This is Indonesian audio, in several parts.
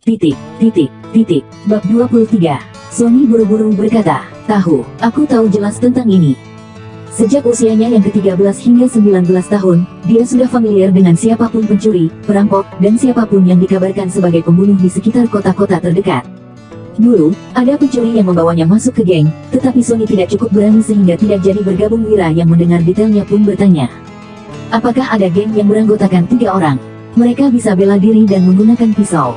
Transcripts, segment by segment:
Bab 23. Sony buru-buru berkata, aku tahu jelas tentang ini. Sejak usianya yang ke-13 hingga 19 tahun, dia sudah familiar dengan siapapun pencuri, perampok, dan siapapun yang dikabarkan sebagai pembunuh di sekitar kota-kota terdekat. Dulu, ada pencuri yang membawanya masuk ke geng, tetapi Sony tidak cukup berani sehingga tidak jadi bergabung. Wira yang mendengar detailnya pun bertanya, apakah ada geng yang beranggotakan 3 orang? Mereka bisa bela diri dan menggunakan pisau.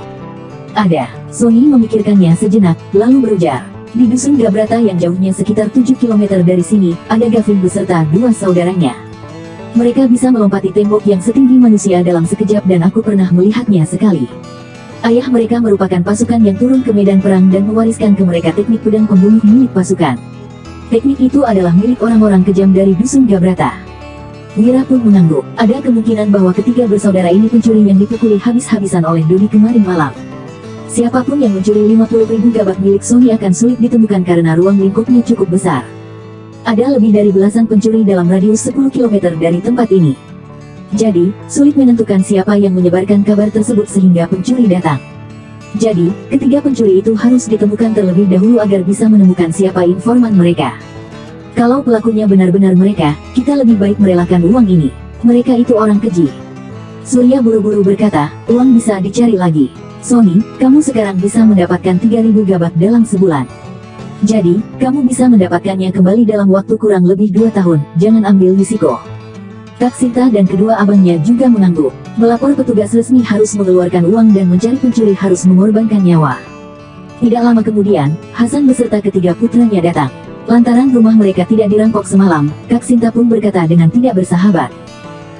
Ada. Sony memikirkannya sejenak, lalu berujar, di dusun Gabrata yang jauhnya sekitar 7 km dari sini, ada Gavin beserta 2 saudaranya. Mereka bisa melompati tembok yang setinggi manusia dalam sekejap dan aku pernah melihatnya sekali. Ayah mereka merupakan pasukan yang turun ke medan perang dan mewariskan ke mereka teknik pedang pembunuh milik pasukan. Teknik itu adalah milik orang-orang kejam dari dusun Gabrata. Wira pun mengangguk. Ada kemungkinan bahwa ketiga bersaudara ini pencuri yang dipukuli habis-habisan oleh Dodi kemarin malam. Siapapun yang mencuri 50.000 gabak milik Sony akan sulit ditemukan karena ruang lingkupnya cukup besar. Ada lebih dari belasan pencuri dalam radius 10 km dari tempat ini. Jadi, sulit menentukan siapa yang menyebarkan kabar tersebut sehingga pencuri datang. Jadi, ketiga pencuri itu harus ditemukan terlebih dahulu agar bisa menemukan siapa informan mereka. Kalau pelakunya benar-benar mereka, kita lebih baik merelakan uang ini. Mereka itu orang keji. Surya buru-buru berkata, uang bisa dicari lagi. Sony, kamu sekarang bisa mendapatkan 3.000 gabak dalam sebulan. Jadi, kamu bisa mendapatkannya kembali dalam waktu kurang lebih 2 tahun, jangan ambil risiko. Kak Sinta dan kedua abangnya juga mengangguk. Melapor petugas resmi harus mengeluarkan uang dan mencari pencuri harus mengorbankan nyawa. Tidak lama kemudian, Hasan beserta ketiga putranya datang. Lantaran rumah mereka tidak dirampok semalam, Kak Sinta pun berkata dengan tidak bersahabat.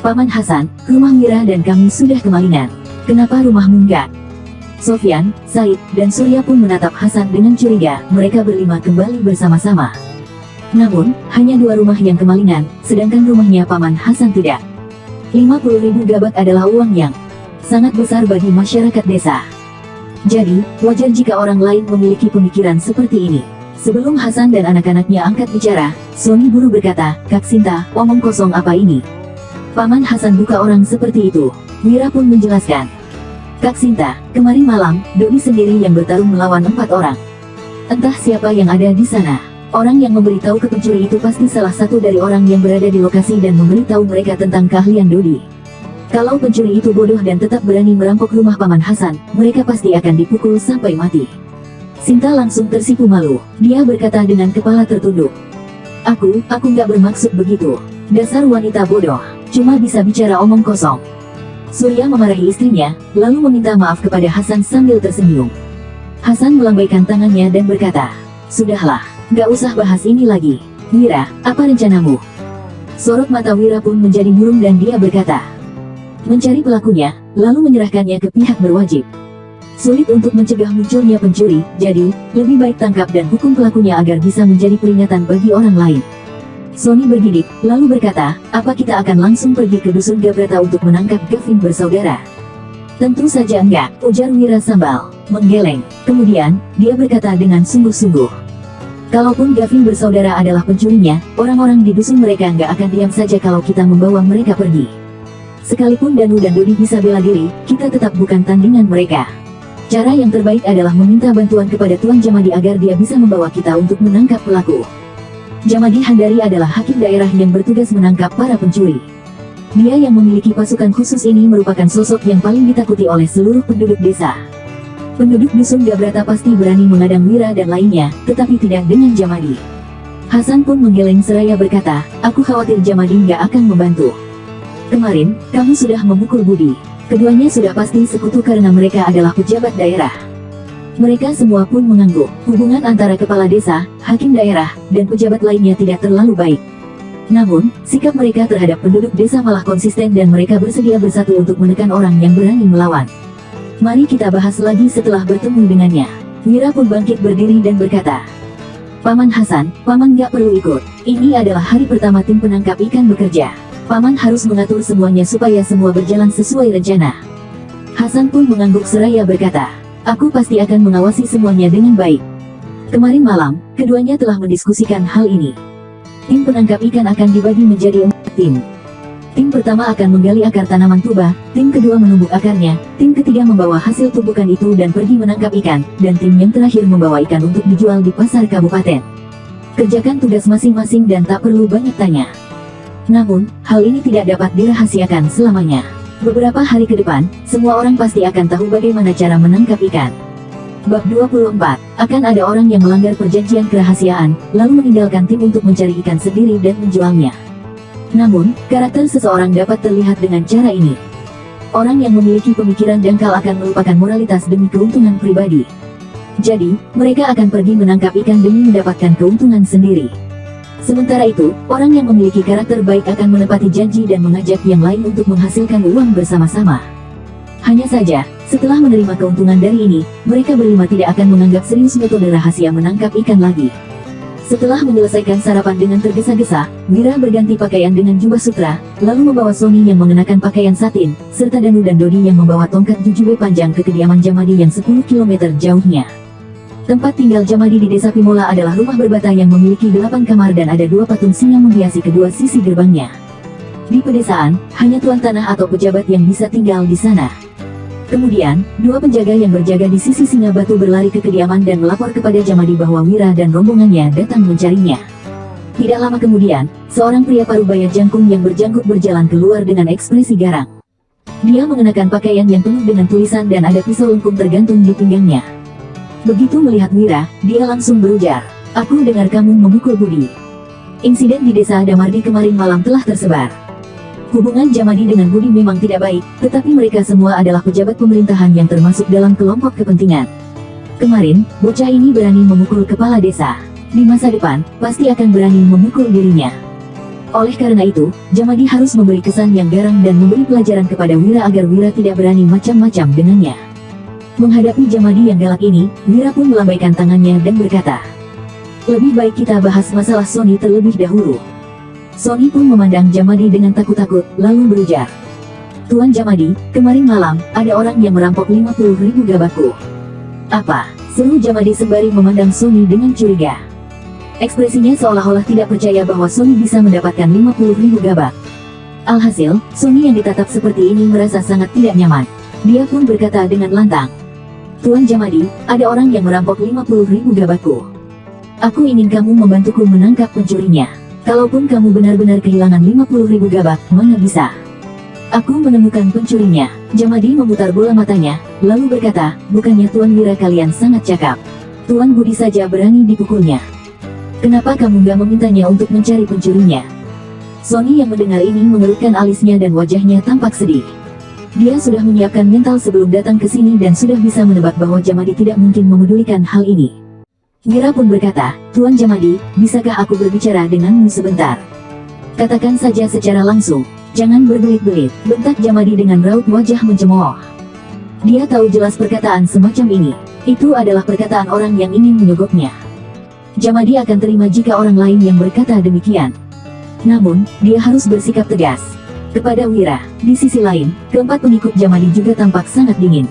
Paman Hasan, rumah Wira dan kami sudah kemalingan. Kenapa rumahmu enggak? Sofyan, Said, dan Surya pun menatap Hasan dengan curiga. Mereka berlima kembali bersama-sama. Namun, hanya 2 rumah yang kemalingan, sedangkan rumahnya Paman Hasan tidak. 50.000 gabak adalah uang yang sangat besar bagi masyarakat desa. Jadi, wajar jika orang lain memiliki pemikiran seperti ini. Sebelum Hasan dan anak-anaknya angkat bicara, Sony buru berkata, Kak Sinta, omong kosong apa ini? Paman Hasan buka orang seperti itu. Wira pun menjelaskan. Kak Sinta, kemarin malam, Dodi sendiri yang bertarung melawan 4 orang. Entah siapa yang ada di sana. Orang yang memberitahu ke pencuri itu pasti salah satu dari orang yang berada di lokasi dan memberitahu mereka tentang keahlian Dodi. Kalau pencuri itu bodoh dan tetap berani merampok rumah Paman Hasan, mereka pasti akan dipukul sampai mati. Sinta langsung tersipu malu. Dia berkata dengan kepala tertunduk. Aku nggak bermaksud begitu. Dasar wanita bodoh. Cuma bisa bicara omong kosong. Surya memarahi istrinya, lalu meminta maaf kepada Hasan sambil tersenyum. Hasan melambaikan tangannya dan berkata, sudahlah, gak usah bahas ini lagi. Wira, apa rencanamu? Sorot mata Wira pun menjadi murung dan dia berkata, mencari pelakunya, lalu menyerahkannya ke pihak berwajib. Sulit untuk mencegah munculnya pencuri, jadi, lebih baik tangkap dan hukum pelakunya agar bisa menjadi peringatan bagi orang lain. Sony bergidik, lalu berkata, apa kita akan langsung pergi ke dusun Gabrata untuk menangkap Gavin bersaudara? Tentu saja enggak, ujar Wira Sambal, menggeleng. Kemudian, dia berkata dengan sungguh-sungguh. Kalaupun Gavin bersaudara adalah pencurinya, orang-orang di dusun mereka enggak akan diam saja kalau kita membawa mereka pergi. Sekalipun Danu dan Dodi bisa bela diri, kita tetap bukan tandingan mereka. Cara yang terbaik adalah meminta bantuan kepada Tuan Jamadi agar dia bisa membawa kita untuk menangkap pelaku. Jamadi Handari adalah hakim daerah yang bertugas menangkap para pencuri. Dia yang memiliki pasukan khusus ini merupakan sosok yang paling ditakuti oleh seluruh penduduk desa. Penduduk dusun Gabrata pasti berani mengadang Wira dan lainnya, tetapi tidak dengan Jamadi. Hasan pun menggeleng seraya berkata, aku khawatir Jamadi nggak akan membantu. Kemarin, kamu sudah memukul Budi. Keduanya sudah pasti sekutu karena mereka adalah pejabat daerah. Mereka semua pun mengangguk. Hubungan antara kepala desa, hakim daerah, dan pejabat lainnya tidak terlalu baik. Namun, sikap mereka terhadap penduduk desa malah konsisten dan mereka bersedia bersatu untuk menekan orang yang berani melawan. Mari kita bahas lagi setelah bertemu dengannya. Wira pun bangkit berdiri dan berkata, Paman Hasan, Paman gak perlu ikut. Ini adalah hari pertama tim penangkap ikan bekerja. Paman harus mengatur semuanya supaya semua berjalan sesuai rencana. Hasan pun mengangguk seraya berkata, aku pasti akan mengawasi semuanya dengan baik. Kemarin malam, keduanya telah mendiskusikan hal ini. Tim penangkap ikan akan dibagi menjadi 4 tim. Tim pertama akan menggali akar tanaman tuba, tim kedua menumbuk akarnya, tim ketiga membawa hasil tumbukan itu dan pergi menangkap ikan, dan tim yang terakhir membawa ikan untuk dijual di pasar kabupaten. Kerjakan tugas masing-masing dan tak perlu banyak tanya. Namun, hal ini tidak dapat dirahasiakan selamanya. Beberapa hari ke depan, semua orang pasti akan tahu bagaimana cara menangkap ikan. Bab 24, akan ada orang yang melanggar perjanjian kerahasiaan, lalu meninggalkan tim untuk mencari ikan sendiri dan menjualnya. Namun, karakter seseorang dapat terlihat dengan cara ini. Orang yang memiliki pemikiran dangkal akan melupakan moralitas demi keuntungan pribadi. Jadi, mereka akan pergi menangkap ikan demi mendapatkan keuntungan sendiri. Sementara itu, orang yang memiliki karakter baik akan menepati janji dan mengajak yang lain untuk menghasilkan uang bersama-sama. Hanya saja, setelah menerima keuntungan dari ini, mereka berlima tidak akan menganggap serius metode rahasia menangkap ikan lagi. Setelah menyelesaikan sarapan dengan tergesa-gesa, Wira berganti pakaian dengan jubah sutra, lalu membawa Sony yang mengenakan pakaian satin, serta Danu dan Dodi yang membawa tongkat jujube panjang ke kediaman Jamadi yang 10 km jauhnya. Tempat tinggal Jamadi di desa Pimola adalah rumah berbata yang memiliki 8 kamar dan ada 2 patung singa menghiasi kedua sisi gerbangnya. Di pedesaan, hanya tuan tanah atau pejabat yang bisa tinggal di sana. Kemudian, 2 penjaga yang berjaga di sisi singa batu berlari ke kediaman dan melapor kepada Jamadi bahwa Wira dan rombongannya datang mencarinya. Tidak lama kemudian, seorang pria parubaya jangkung yang berjanggut berjalan keluar dengan ekspresi garang. Dia mengenakan pakaian yang penuh dengan tulisan dan ada pisau lengkung tergantung di pinggangnya. Begitu melihat Wira, dia langsung berujar, "Aku dengar kamu memukul Budi." Insiden di desa Damardi kemarin malam telah tersebar. Hubungan Jamadi dengan Budi memang tidak baik, tetapi mereka semua adalah pejabat pemerintahan yang termasuk dalam kelompok kepentingan. Kemarin, bocah ini berani memukul kepala desa. Di masa depan, pasti akan berani memukul dirinya. Oleh karena itu, Jamadi harus memberi kesan yang garang dan memberi pelajaran kepada Wira agar Wira tidak berani macam-macam dengannya. Menghadapi Jamadi yang galak ini, Wira pun melambaikan tangannya dan berkata, "Lebih baik kita bahas masalah Sony terlebih dahulu." Sony pun memandang Jamadi dengan takut-takut, lalu berujar, "Tuan Jamadi, kemarin malam, ada orang yang merampok 50.000 gabakku." "Apa?" seru Jamadi sembari memandang Sony dengan curiga. Ekspresinya seolah-olah tidak percaya bahwa Sony bisa mendapatkan 50.000 gabak. Alhasil, Sony yang ditatap seperti ini merasa sangat tidak nyaman. Dia pun berkata dengan lantang, "Tuan Jamadi, ada orang yang merampok 50.000 gabakku. Aku ingin kamu membantuku menangkap pencurinya. Kalaupun kamu benar-benar kehilangan 50.000 gabak, mana bisa? Aku menemukan pencurinya." Jamadi memutar bola matanya, lalu berkata, "Bukannya Tuan Wira kalian sangat cakap? Tuan Budi saja berani dipukulnya. Kenapa kamu gak memintanya untuk mencari pencurinya?" Sony yang mendengar ini mengerutkan alisnya dan wajahnya tampak sedih. Dia sudah menyiapkan mental sebelum datang ke sini dan sudah bisa menebak bahwa Jamadi tidak mungkin memedulikan hal ini. Wira pun berkata, "Tuan Jamadi, bisakah aku berbicara denganmu sebentar?" "Katakan saja secara langsung, jangan berbelit-belit," bentak Jamadi dengan raut wajah mencemooh. Dia tahu jelas perkataan semacam ini. Itu adalah perkataan orang yang ingin menyogoknya. Jamadi akan terima jika orang lain yang berkata demikian. Namun, dia harus bersikap tegas kepada Wira. Di sisi lain, keempat pengikut Jamadi juga tampak sangat dingin.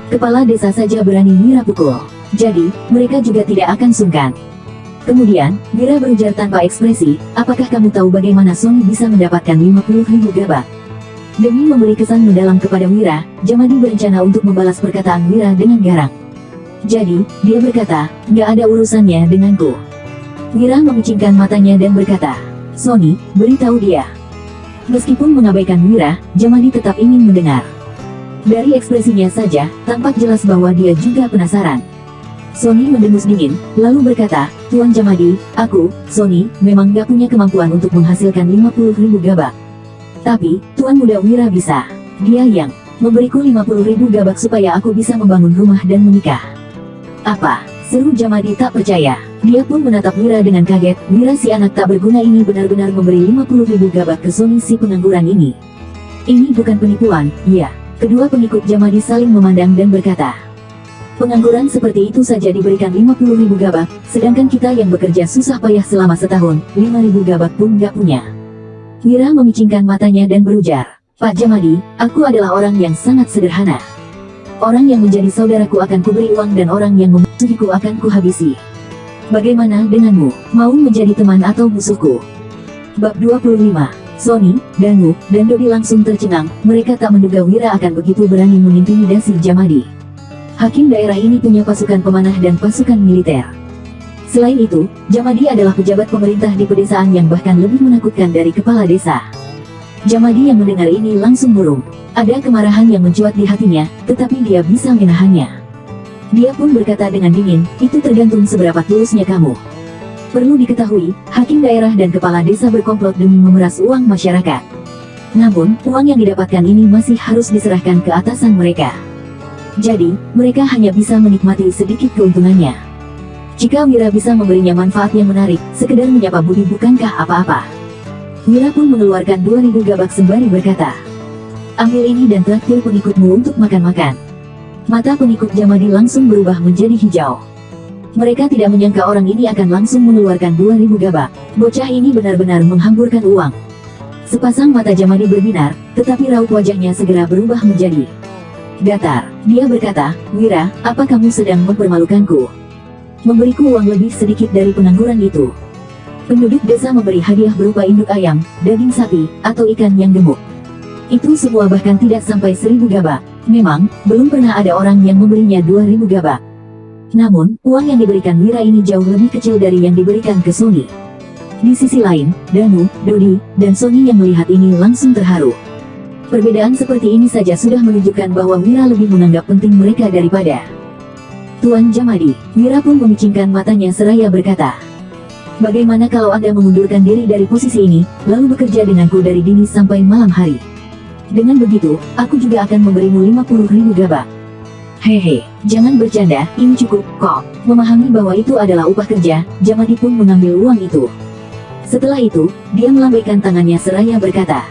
Kepala desa saja berani Wira pukul. Jadi, mereka juga tidak akan sungkan. Kemudian, Wira berujar tanpa ekspresi, "Apakah kamu tahu bagaimana Sony bisa mendapatkan 50.000 gabak?" Demi memberi kesan mendalam kepada Wira, Jamadi berencana untuk membalas perkataan Wira dengan garang. Jadi, dia berkata, "Nggak ada urusannya denganku." Wira memicingkan matanya dan berkata, "Sony, beritahu dia." Meskipun mengabaikan Wira, Jamadi tetap ingin mendengar. Dari ekspresinya saja, tampak jelas bahwa dia juga penasaran. Sony mendengus dingin, lalu berkata, "Tuan Jamadi, aku, Sony, memang gak punya kemampuan untuk menghasilkan 50.000 gabak. Tapi, Tuan Muda Wira bisa. Dia yang memberiku 50.000 gabak supaya aku bisa membangun rumah dan menikah." "Apa?" seru Jamadi tak percaya. Dia pun menatap Wira dengan kaget. Wira si anak tak berguna ini benar-benar memberi 50.000 gabak ke Sony si pengangguran ini. Ini bukan penipuan, iya. Kedua pengikut Jamadi saling memandang dan berkata, "Pengangguran seperti itu saja diberikan 50.000 gabak, sedangkan kita yang bekerja susah payah selama setahun, 5.000 gabak pun gak punya." Wira memicingkan matanya dan berujar, "Pak Jamadi, aku adalah orang yang sangat sederhana. Orang yang menjadi saudaraku akan kuberi uang dan orang yang memusuhiku akan kuhabisi. Bagaimana denganmu? Mau menjadi teman atau musuhku?" Bab 25. Sony, Danu, dan Dodi langsung tercengang. Mereka tak menduga Wira akan begitu berani mengintimidasi Jamadi. Hakim daerah ini punya pasukan pemanah dan pasukan militer. Selain itu, Jamadi adalah pejabat pemerintah di pedesaan yang bahkan lebih menakutkan dari kepala desa. Jamadi yang mendengar ini langsung murung. Ada kemarahan yang mencuat di hatinya, tetapi dia bisa menahannya. Dia pun berkata dengan dingin, itu tergantung seberapa tulusnya kamu. Perlu diketahui, hakim daerah dan kepala desa berkomplot demi memeras uang masyarakat. Namun, uang yang didapatkan ini masih harus diserahkan ke atasan mereka. Jadi, mereka hanya bisa menikmati sedikit keuntungannya. Jika Wira bisa memberinya manfaat yang menarik, sekedar menyapa budi bukankah apa-apa. Wira pun mengeluarkan 2000 gabak sembari berkata, ambil ini dan traktir pengikutmu untuk makan-makan. Mata pengikut Jamadi langsung berubah menjadi hijau. Mereka tidak menyangka orang ini akan langsung mengeluarkan 2000 gabak. Bocah ini benar-benar menghamburkan uang. Sepasang mata Jamadi berbinar, tetapi raut wajahnya segera berubah menjadi datar. Dia berkata, Wira, apa kamu sedang mempermalukanku? Memberiku uang lebih sedikit dari pengangguran itu. Penduduk desa memberi hadiah berupa induk ayam, daging sapi, atau ikan yang gemuk. Itu semua bahkan tidak sampai 1000 gabak. Memang, belum pernah ada orang yang memberinya 2000 gabak. Namun, uang yang diberikan Wira ini jauh lebih kecil dari yang diberikan ke Sony. Di sisi lain, Danu, Dodi, dan Sony yang melihat ini langsung terharu. Perbedaan seperti ini saja sudah menunjukkan bahwa Wira lebih menganggap penting mereka daripada Tuan Jamadi. Wira pun memicingkan matanya seraya berkata, bagaimana kalau Anda mengundurkan diri dari posisi ini, lalu bekerja denganku dari dini sampai malam hari? Dengan begitu, aku juga akan memberimu 50.000 gabak. Hehe, jangan bercanda, ini cukup, kok. Memahami bahwa itu adalah upah kerja, Jamadi pun mengambil uang itu. Setelah itu, dia melambaikan tangannya seraya berkata,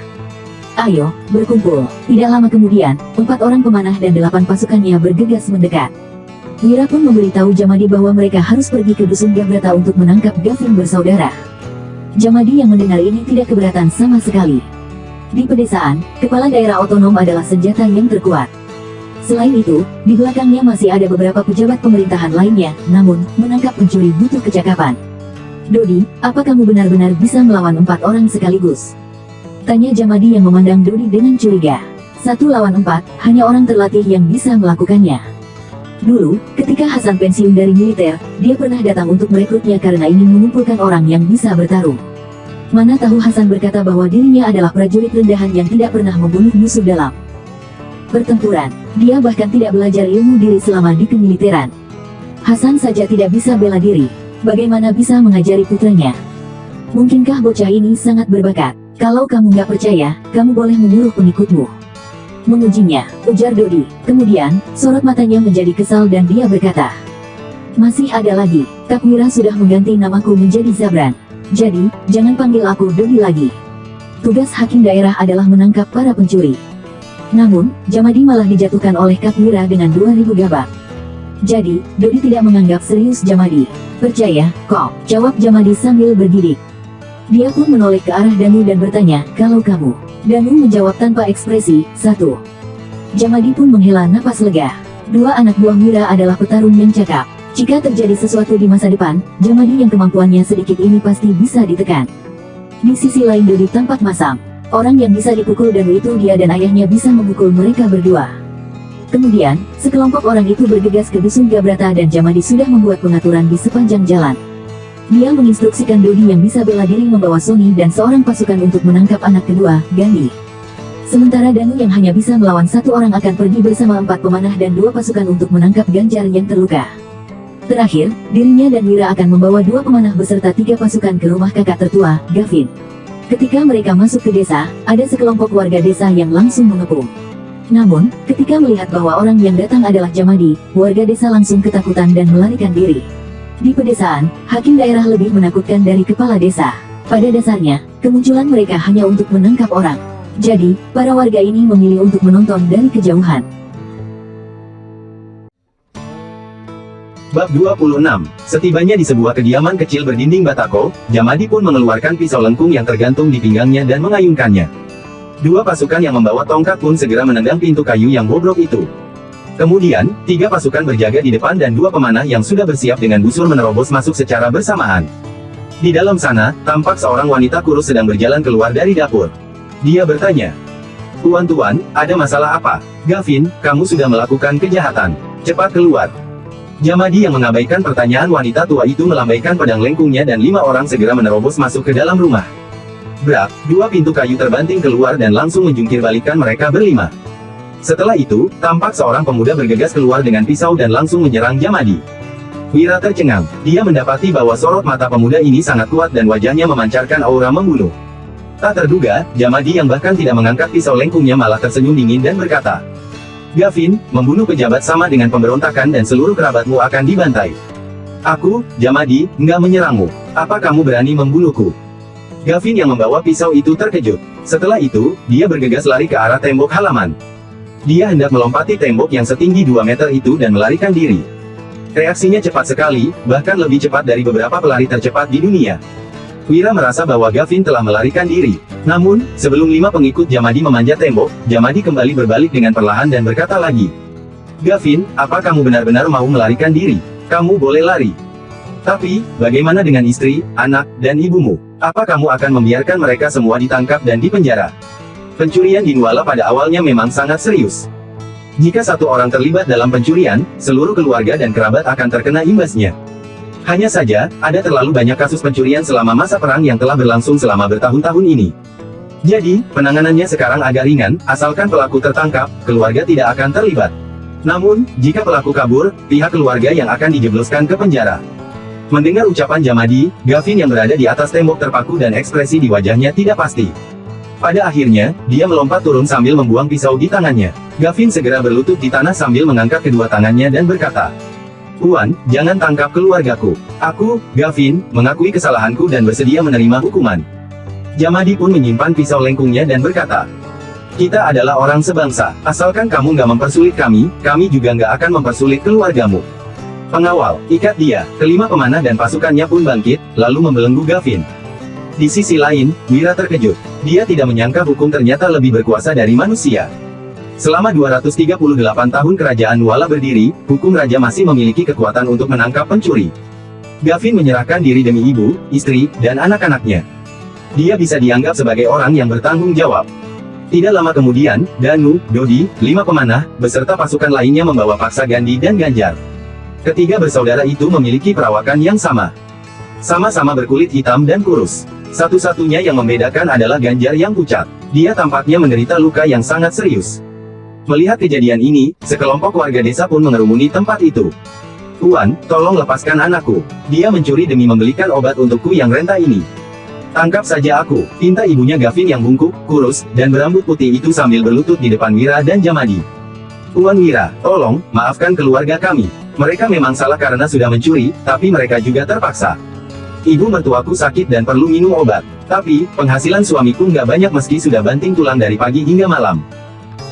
ayo, berkumpul. Tidak lama kemudian, 4 orang pemanah dan 8 pasukannya bergegas mendekat. Wira pun memberitahu Jamadi bahwa mereka harus pergi ke Dusun Gabrata untuk menangkap Gavin bersaudara. Jamadi yang mendengar ini tidak keberatan sama sekali. Di pedesaan, kepala daerah otonom adalah senjata yang terkuat. Selain itu, di belakangnya masih ada beberapa pejabat pemerintahan lainnya, namun, menangkap pencuri butuh kecakapan. Dodi, apa kamu benar-benar bisa melawan 4 orang sekaligus? Tanya Jamadi yang memandang Dodi dengan curiga. 1 lawan 4, hanya orang terlatih yang bisa melakukannya. Dulu, ketika Hasan pensiun dari militer, dia pernah datang untuk merekrutnya karena ingin mengumpulkan orang yang bisa bertarung. Mana tahu Hasan berkata bahwa dirinya adalah prajurit rendahan yang tidak pernah membunuh musuh dalam pertempuran. Dia bahkan tidak belajar ilmu diri selama di kemiliteran. Hasan saja tidak bisa bela diri. Bagaimana bisa mengajari putranya? Mungkinkah bocah ini sangat berbakat? Kalau kamu nggak percaya, kamu boleh menyuruh pengikutmu mengujinya, ujar Dodi. Kemudian, sorot matanya menjadi kesal dan dia berkata, masih ada lagi, Kak Wira sudah mengganti namaku menjadi Zabran. Jadi, jangan panggil aku Dodi lagi. Tugas hakim daerah adalah menangkap para pencuri. Namun, Jamadi malah dijatuhkan oleh Kak Wira dengan 2000 gabak. Jadi, Dodi tidak menganggap serius Jamadi. Percaya, kok, jawab Jamadi sambil bergidik. Dia pun menoleh ke arah Danu dan bertanya, kalau kamu? Danu menjawab tanpa ekspresi, 1. Jamadi pun menghela napas lega. 2 anak buah Wira adalah petarung yang cakap. Jika terjadi sesuatu di masa depan, Jamadi yang kemampuannya sedikit ini pasti bisa ditekan. Di sisi lain Dodi tampak masam. Orang yang bisa dipukul Danu itu dia dan ayahnya bisa memukul mereka berdua. Kemudian, sekelompok orang itu bergegas ke Dusun Gabrata dan Jamadi sudah membuat pengaturan di sepanjang jalan. Dia menginstruksikan Dodi yang bisa bela diri membawa Sony dan seorang pasukan untuk menangkap anak kedua, Gandhi. Sementara Danu yang hanya bisa melawan 1 orang akan pergi bersama 4 pemanah dan 2 pasukan untuk menangkap Ganjar yang terluka. Terakhir, dirinya dan Wira akan membawa 2 pemanah beserta 3 pasukan ke rumah kakak tertua, Gavin. Ketika mereka masuk ke desa, ada sekelompok warga desa yang langsung mengepung. Namun, ketika melihat bahwa orang yang datang adalah Jamadi, warga desa langsung ketakutan dan melarikan diri. Di pedesaan, hakim daerah lebih menakutkan dari kepala desa. Pada dasarnya, kemunculan mereka hanya untuk menangkap orang. Jadi, para warga ini memilih untuk menonton dari kejauhan. Bab 26. Setibanya di sebuah kediaman kecil berdinding batako, Jamadi pun mengeluarkan pisau lengkung yang tergantung di pinggangnya dan mengayunkannya. 2 pasukan yang membawa tongkat pun segera menendang pintu kayu yang bobrok itu. Kemudian, 3 pasukan berjaga di depan dan 2 pemanah yang sudah bersiap dengan busur menerobos masuk secara bersamaan. Di dalam sana, tampak seorang wanita kurus sedang berjalan keluar dari dapur. Dia bertanya, "Tuan-tuan, ada masalah apa? Gavin, kamu sudah melakukan kejahatan. Cepat keluar." Jamadi yang mengabaikan pertanyaan wanita tua itu melambaikan pedang lengkungnya dan 5 orang segera menerobos masuk ke dalam rumah. Brak, 2 pintu kayu terbanting keluar dan langsung menjungkir balikan mereka berlima. Setelah itu, tampak seorang pemuda bergegas keluar dengan pisau dan langsung menyerang Jamadi. Wira tercengang. Dia mendapati bahwa sorot mata pemuda ini sangat kuat dan wajahnya memancarkan aura membunuh. Tak terduga, Jamadi yang bahkan tidak mengangkat pisau lengkungnya malah tersenyum dingin dan berkata, "Gavin, membunuh pejabat sama dengan pemberontakan dan seluruh kerabatmu akan dibantai. Aku, Jamadi, enggak menyerangmu. Apa kamu berani membunuhku?" Gavin yang membawa pisau itu terkejut. Setelah itu, dia bergegas lari ke arah tembok halaman. Dia hendak melompati tembok yang setinggi 2 meter itu dan melarikan diri. Reaksinya cepat sekali, bahkan lebih cepat dari beberapa pelari tercepat di dunia. Wira merasa bahwa Gavin telah melarikan diri. Namun, sebelum 5 pengikut Jamadi memanjat tembok, Jamadi kembali berbalik dengan perlahan dan berkata lagi, "Gavin, apa kamu benar-benar mau melarikan diri? Kamu boleh lari. Tapi, bagaimana dengan istri, anak, dan ibumu? Apa kamu akan membiarkan mereka semua ditangkap dan dipenjara?" Pencurian di Nuala pada awalnya memang sangat serius. Jika satu orang terlibat dalam pencurian, seluruh keluarga dan kerabat akan terkena imbasnya. Hanya saja, ada terlalu banyak kasus pencurian selama masa perang yang telah berlangsung selama bertahun-tahun ini. Jadi, penanganannya sekarang agak ringan, asalkan pelaku tertangkap, keluarga tidak akan terlibat. Namun, jika pelaku kabur, pihak keluarga yang akan dijebloskan ke penjara. Mendengar ucapan Jamadi, Gavin yang berada di atas tembok terpaku dan ekspresi di wajahnya tidak pasti. Pada akhirnya, dia melompat turun sambil membuang pisau di tangannya. Gavin segera berlutut di tanah sambil mengangkat kedua tangannya dan berkata, "Tuan, jangan tangkap keluargaku. Aku, Gavin, mengakui kesalahanku dan bersedia menerima hukuman." Jamadi pun menyimpan pisau lengkungnya dan berkata, "Kita adalah orang sebangsa. Asalkan kamu nggak mempersulit kami juga nggak akan mempersulit keluargamu." "Pengawal, ikat dia." Kelima pemanah dan pasukannya pun bangkit, lalu membelenggu Gavin. Di sisi lain, Wira terkejut. Dia tidak menyangka hukum ternyata lebih berkuasa dari manusia. Selama 238 tahun kerajaan Nuala berdiri, hukum raja masih memiliki kekuatan untuk menangkap pencuri. Gavin menyerahkan diri demi ibu, istri, dan anak-anaknya. Dia bisa dianggap sebagai orang yang bertanggung jawab. Tidak lama kemudian, Danu, Dodi, 5 pemanah, beserta pasukan lainnya membawa paksa Gandhi dan Ganjar. Ketiga bersaudara itu memiliki perawakan yang sama. Sama-sama berkulit hitam dan kurus. Satu-satunya yang membedakan adalah Ganjar yang pucat. Dia tampaknya menderita luka yang sangat serius. Melihat kejadian ini, sekelompok warga desa pun mengerumuni tempat itu. "Tuan, tolong lepaskan anakku. Dia mencuri demi membelikan obat untukku yang renta ini. Tangkap saja aku," pinta ibunya Gavin yang bungkuk, kurus, dan berambut putih itu sambil berlutut di depan Wira dan Jamadi. "Tuan Wira, tolong, maafkan keluarga kami. Mereka memang salah karena sudah mencuri, tapi mereka juga terpaksa. Ibu mertuaku sakit dan perlu minum obat. Tapi, penghasilan suamiku nggak banyak meski sudah banting tulang dari pagi hingga malam.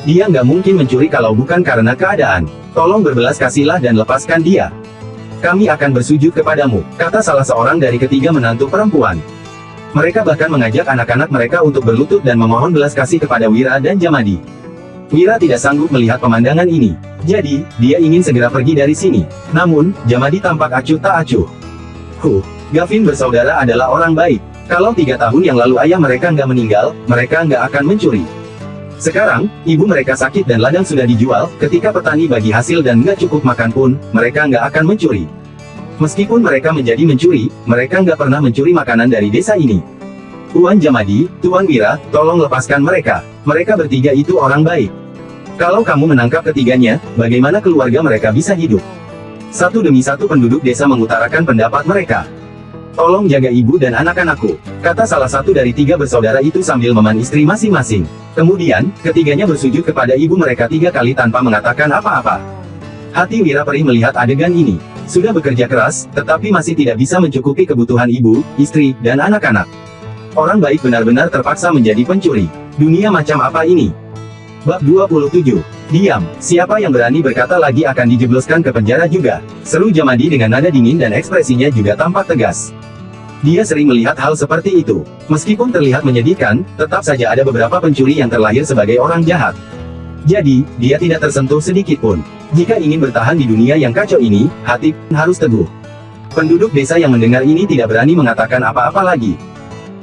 Dia nggak mungkin mencuri kalau bukan karena keadaan. Tolong berbelas kasihlah dan lepaskan dia. Kami akan bersujud kepadamu," kata salah seorang dari ketiga menantu perempuan. Mereka bahkan mengajak anak-anak mereka untuk berlutut dan memohon belas kasih kepada Wira dan Jamadi. Wira tidak sanggup melihat pemandangan ini. Jadi, dia ingin segera pergi dari sini. Namun, Jamadi tampak acuh tak acuh. Gavin bersaudara adalah orang baik. Kalau 3 tahun yang lalu ayah mereka nggak meninggal, mereka nggak akan mencuri. Sekarang, ibu mereka sakit dan ladang sudah dijual, ketika petani bagi hasil dan nggak cukup makan pun, mereka nggak akan mencuri. Meskipun mereka menjadi mencuri, mereka nggak pernah mencuri makanan dari desa ini. Tuan Jamadi, Tuan Wira, tolong lepaskan mereka. Mereka bertiga itu orang baik. Kalau kamu menangkap ketiganya, bagaimana keluarga mereka bisa hidup? Satu demi satu penduduk desa mengutarakan pendapat mereka. "Tolong jaga ibu dan anak-anakku," kata salah satu dari 3 bersaudara itu sambil meman istri masing-masing. Kemudian, ketiganya bersujud kepada ibu mereka 3 kali tanpa mengatakan apa-apa. Hati Wira perih melihat adegan ini. Sudah bekerja keras, tetapi masih tidak bisa mencukupi kebutuhan ibu, istri, dan anak-anak. Orang baik benar-benar terpaksa menjadi pencuri. Dunia macam apa ini? Bab 27. Diam. Siapa yang berani berkata lagi akan dijebloskan ke penjara juga. Seru Jamadi dengan nada dingin dan ekspresinya juga tampak tegas. Dia sering melihat hal seperti itu. Meskipun terlihat menyedihkan, tetap saja ada beberapa pencuri yang terlahir sebagai orang jahat. Jadi, dia tidak tersentuh sedikit pun. Jika ingin bertahan di dunia yang kacau ini, hati harus teguh. Penduduk desa yang mendengar ini tidak berani mengatakan apa-apa lagi.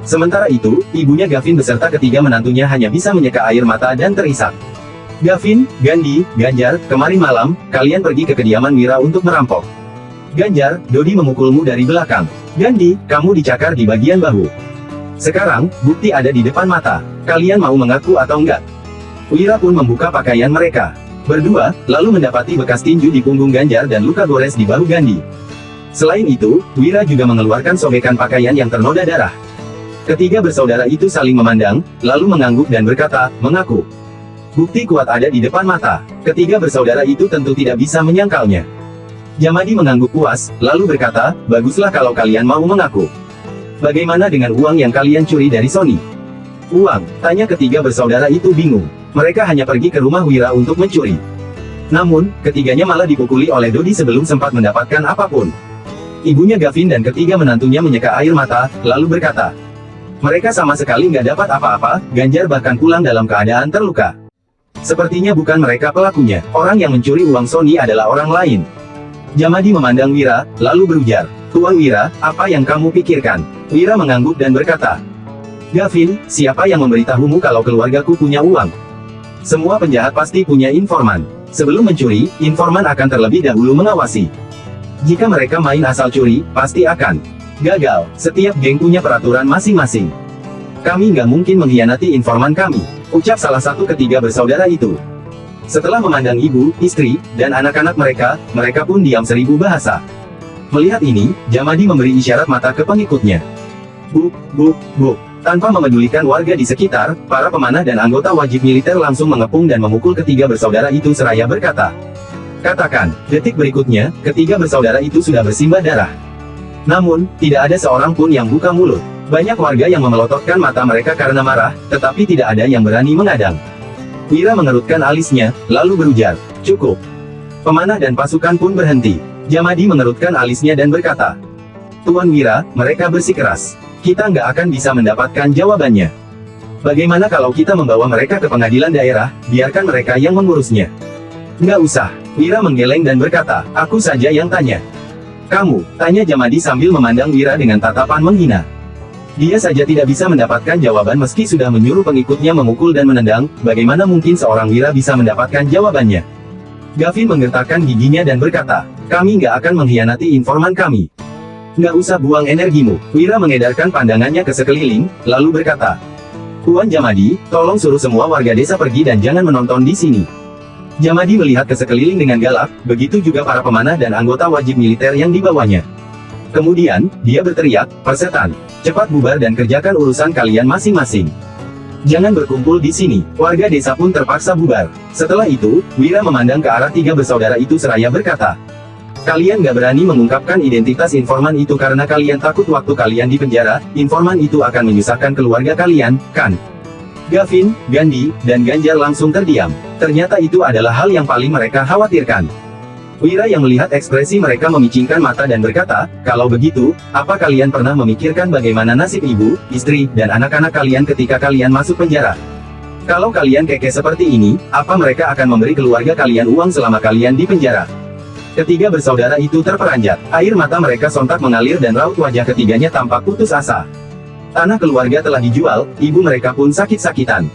Sementara itu, ibunya Gavin beserta ketiga menantunya hanya bisa menyeka air mata dan terisak. Gavin, Gandhi, Ganjar, kemarin malam, kalian pergi ke kediaman Wira untuk merampok. Ganjar, Dodi memukulmu dari belakang. Gandhi, kamu dicakar di bagian bahu. Sekarang, bukti ada di depan mata. Kalian mau mengaku atau enggak? Wira pun membuka pakaian mereka. Berdua, lalu mendapati bekas tinju di punggung Ganjar dan luka gores di bahu Gandhi. Selain itu, Wira juga mengeluarkan sobekan pakaian yang ternoda darah. Ketiga bersaudara itu saling memandang, lalu mengangguk dan berkata, mengaku. Bukti kuat ada di depan mata. Ketiga bersaudara itu tentu tidak bisa menyangkalnya. Jamadi mengangguk puas, lalu berkata, baguslah kalau kalian mau mengaku. Bagaimana dengan uang yang kalian curi dari Sony? Uang, tanya ketiga bersaudara itu bingung. Mereka hanya pergi ke rumah Wira untuk mencuri. Namun, ketiganya malah dipukuli oleh Dodi sebelum sempat mendapatkan apapun. Ibunya Gavin dan ketiga menantunya menyeka air mata, lalu berkata, mereka sama sekali nggak dapat apa-apa, Ganjar bahkan pulang dalam keadaan terluka. Sepertinya bukan mereka pelakunya, orang yang mencuri uang Sony adalah orang lain. Jamadi memandang Wira, lalu berujar, Tuan Wira, apa yang kamu pikirkan? Wira mengangguk dan berkata, Gavin, siapa yang memberitahumu kalau keluargaku punya uang? Semua penjahat pasti punya informan. Sebelum mencuri, informan akan terlebih dahulu mengawasi. Jika mereka main asal curi, pasti akan gagal. Setiap geng punya peraturan masing-masing. Kami nggak mungkin mengkhianati informan kami, ucap salah satu ketiga bersaudara itu. Setelah memandang ibu, istri, dan anak-anak mereka, mereka pun diam seribu bahasa. Melihat ini, Jamadi memberi isyarat mata ke pengikutnya. Buk, buk, buk. Tanpa memedulikan warga di sekitar, para pemanah dan anggota wajib militer langsung mengepung dan memukul ketiga bersaudara itu seraya berkata, katakan. Detik berikutnya, ketiga bersaudara itu sudah bersimbah darah. Namun, tidak ada seorang pun yang buka mulut. Banyak warga yang memelototkan mata mereka karena marah, tetapi tidak ada yang berani mengadang. Wira mengerutkan alisnya, lalu berujar, cukup. Pemanah dan pasukan pun berhenti. Jamadi mengerutkan alisnya dan berkata, Tuan Wira, mereka bersikeras. Kita nggak akan bisa mendapatkan jawabannya. Bagaimana kalau kita membawa mereka ke pengadilan daerah, biarkan mereka yang mengurusnya. Nggak usah. Wira menggeleng dan berkata, aku saja yang tanya. Kamu, tanya Jamadi sambil memandang Wira dengan tatapan menghina. Dia saja tidak bisa mendapatkan jawaban meski sudah menyuruh pengikutnya memukul dan menendang, bagaimana mungkin seorang Wira bisa mendapatkan jawabannya? Gavin menggertakkan giginya dan berkata, kami nggak akan mengkhianati informan kami. Nggak usah buang energimu. Wira mengedarkan pandangannya ke sekeliling, lalu berkata, Tuan Jamadi, tolong suruh semua warga desa pergi dan jangan menonton di sini. Jamadi melihat ke sekeliling dengan galak, begitu juga para pemanah dan anggota wajib militer yang dibawanya. Kemudian, dia berteriak, persetan, cepat bubar dan kerjakan urusan kalian masing-masing. Jangan berkumpul di sini. Warga desa pun terpaksa bubar. Setelah itu, Wira memandang ke arah tiga bersaudara itu seraya berkata, kalian nggak berani mengungkapkan identitas informan itu karena kalian takut waktu kalian di penjara, informan itu akan menyusahkan keluarga kalian, kan? Gavin, Gandhi, dan Ganjar langsung terdiam. Ternyata itu adalah hal yang paling mereka khawatirkan. Wira yang melihat ekspresi mereka memicingkan mata dan berkata, kalau begitu, apa kalian pernah memikirkan bagaimana nasib ibu, istri, dan anak-anak kalian ketika kalian masuk penjara? Kalau kalian kekeh seperti ini, apa mereka akan memberi keluarga kalian uang selama kalian di penjara? Ketiga bersaudara itu terperanjat. Air mata mereka sontak mengalir dan raut wajah ketiganya tampak putus asa. Tanah keluarga telah dijual, ibu mereka pun sakit-sakitan.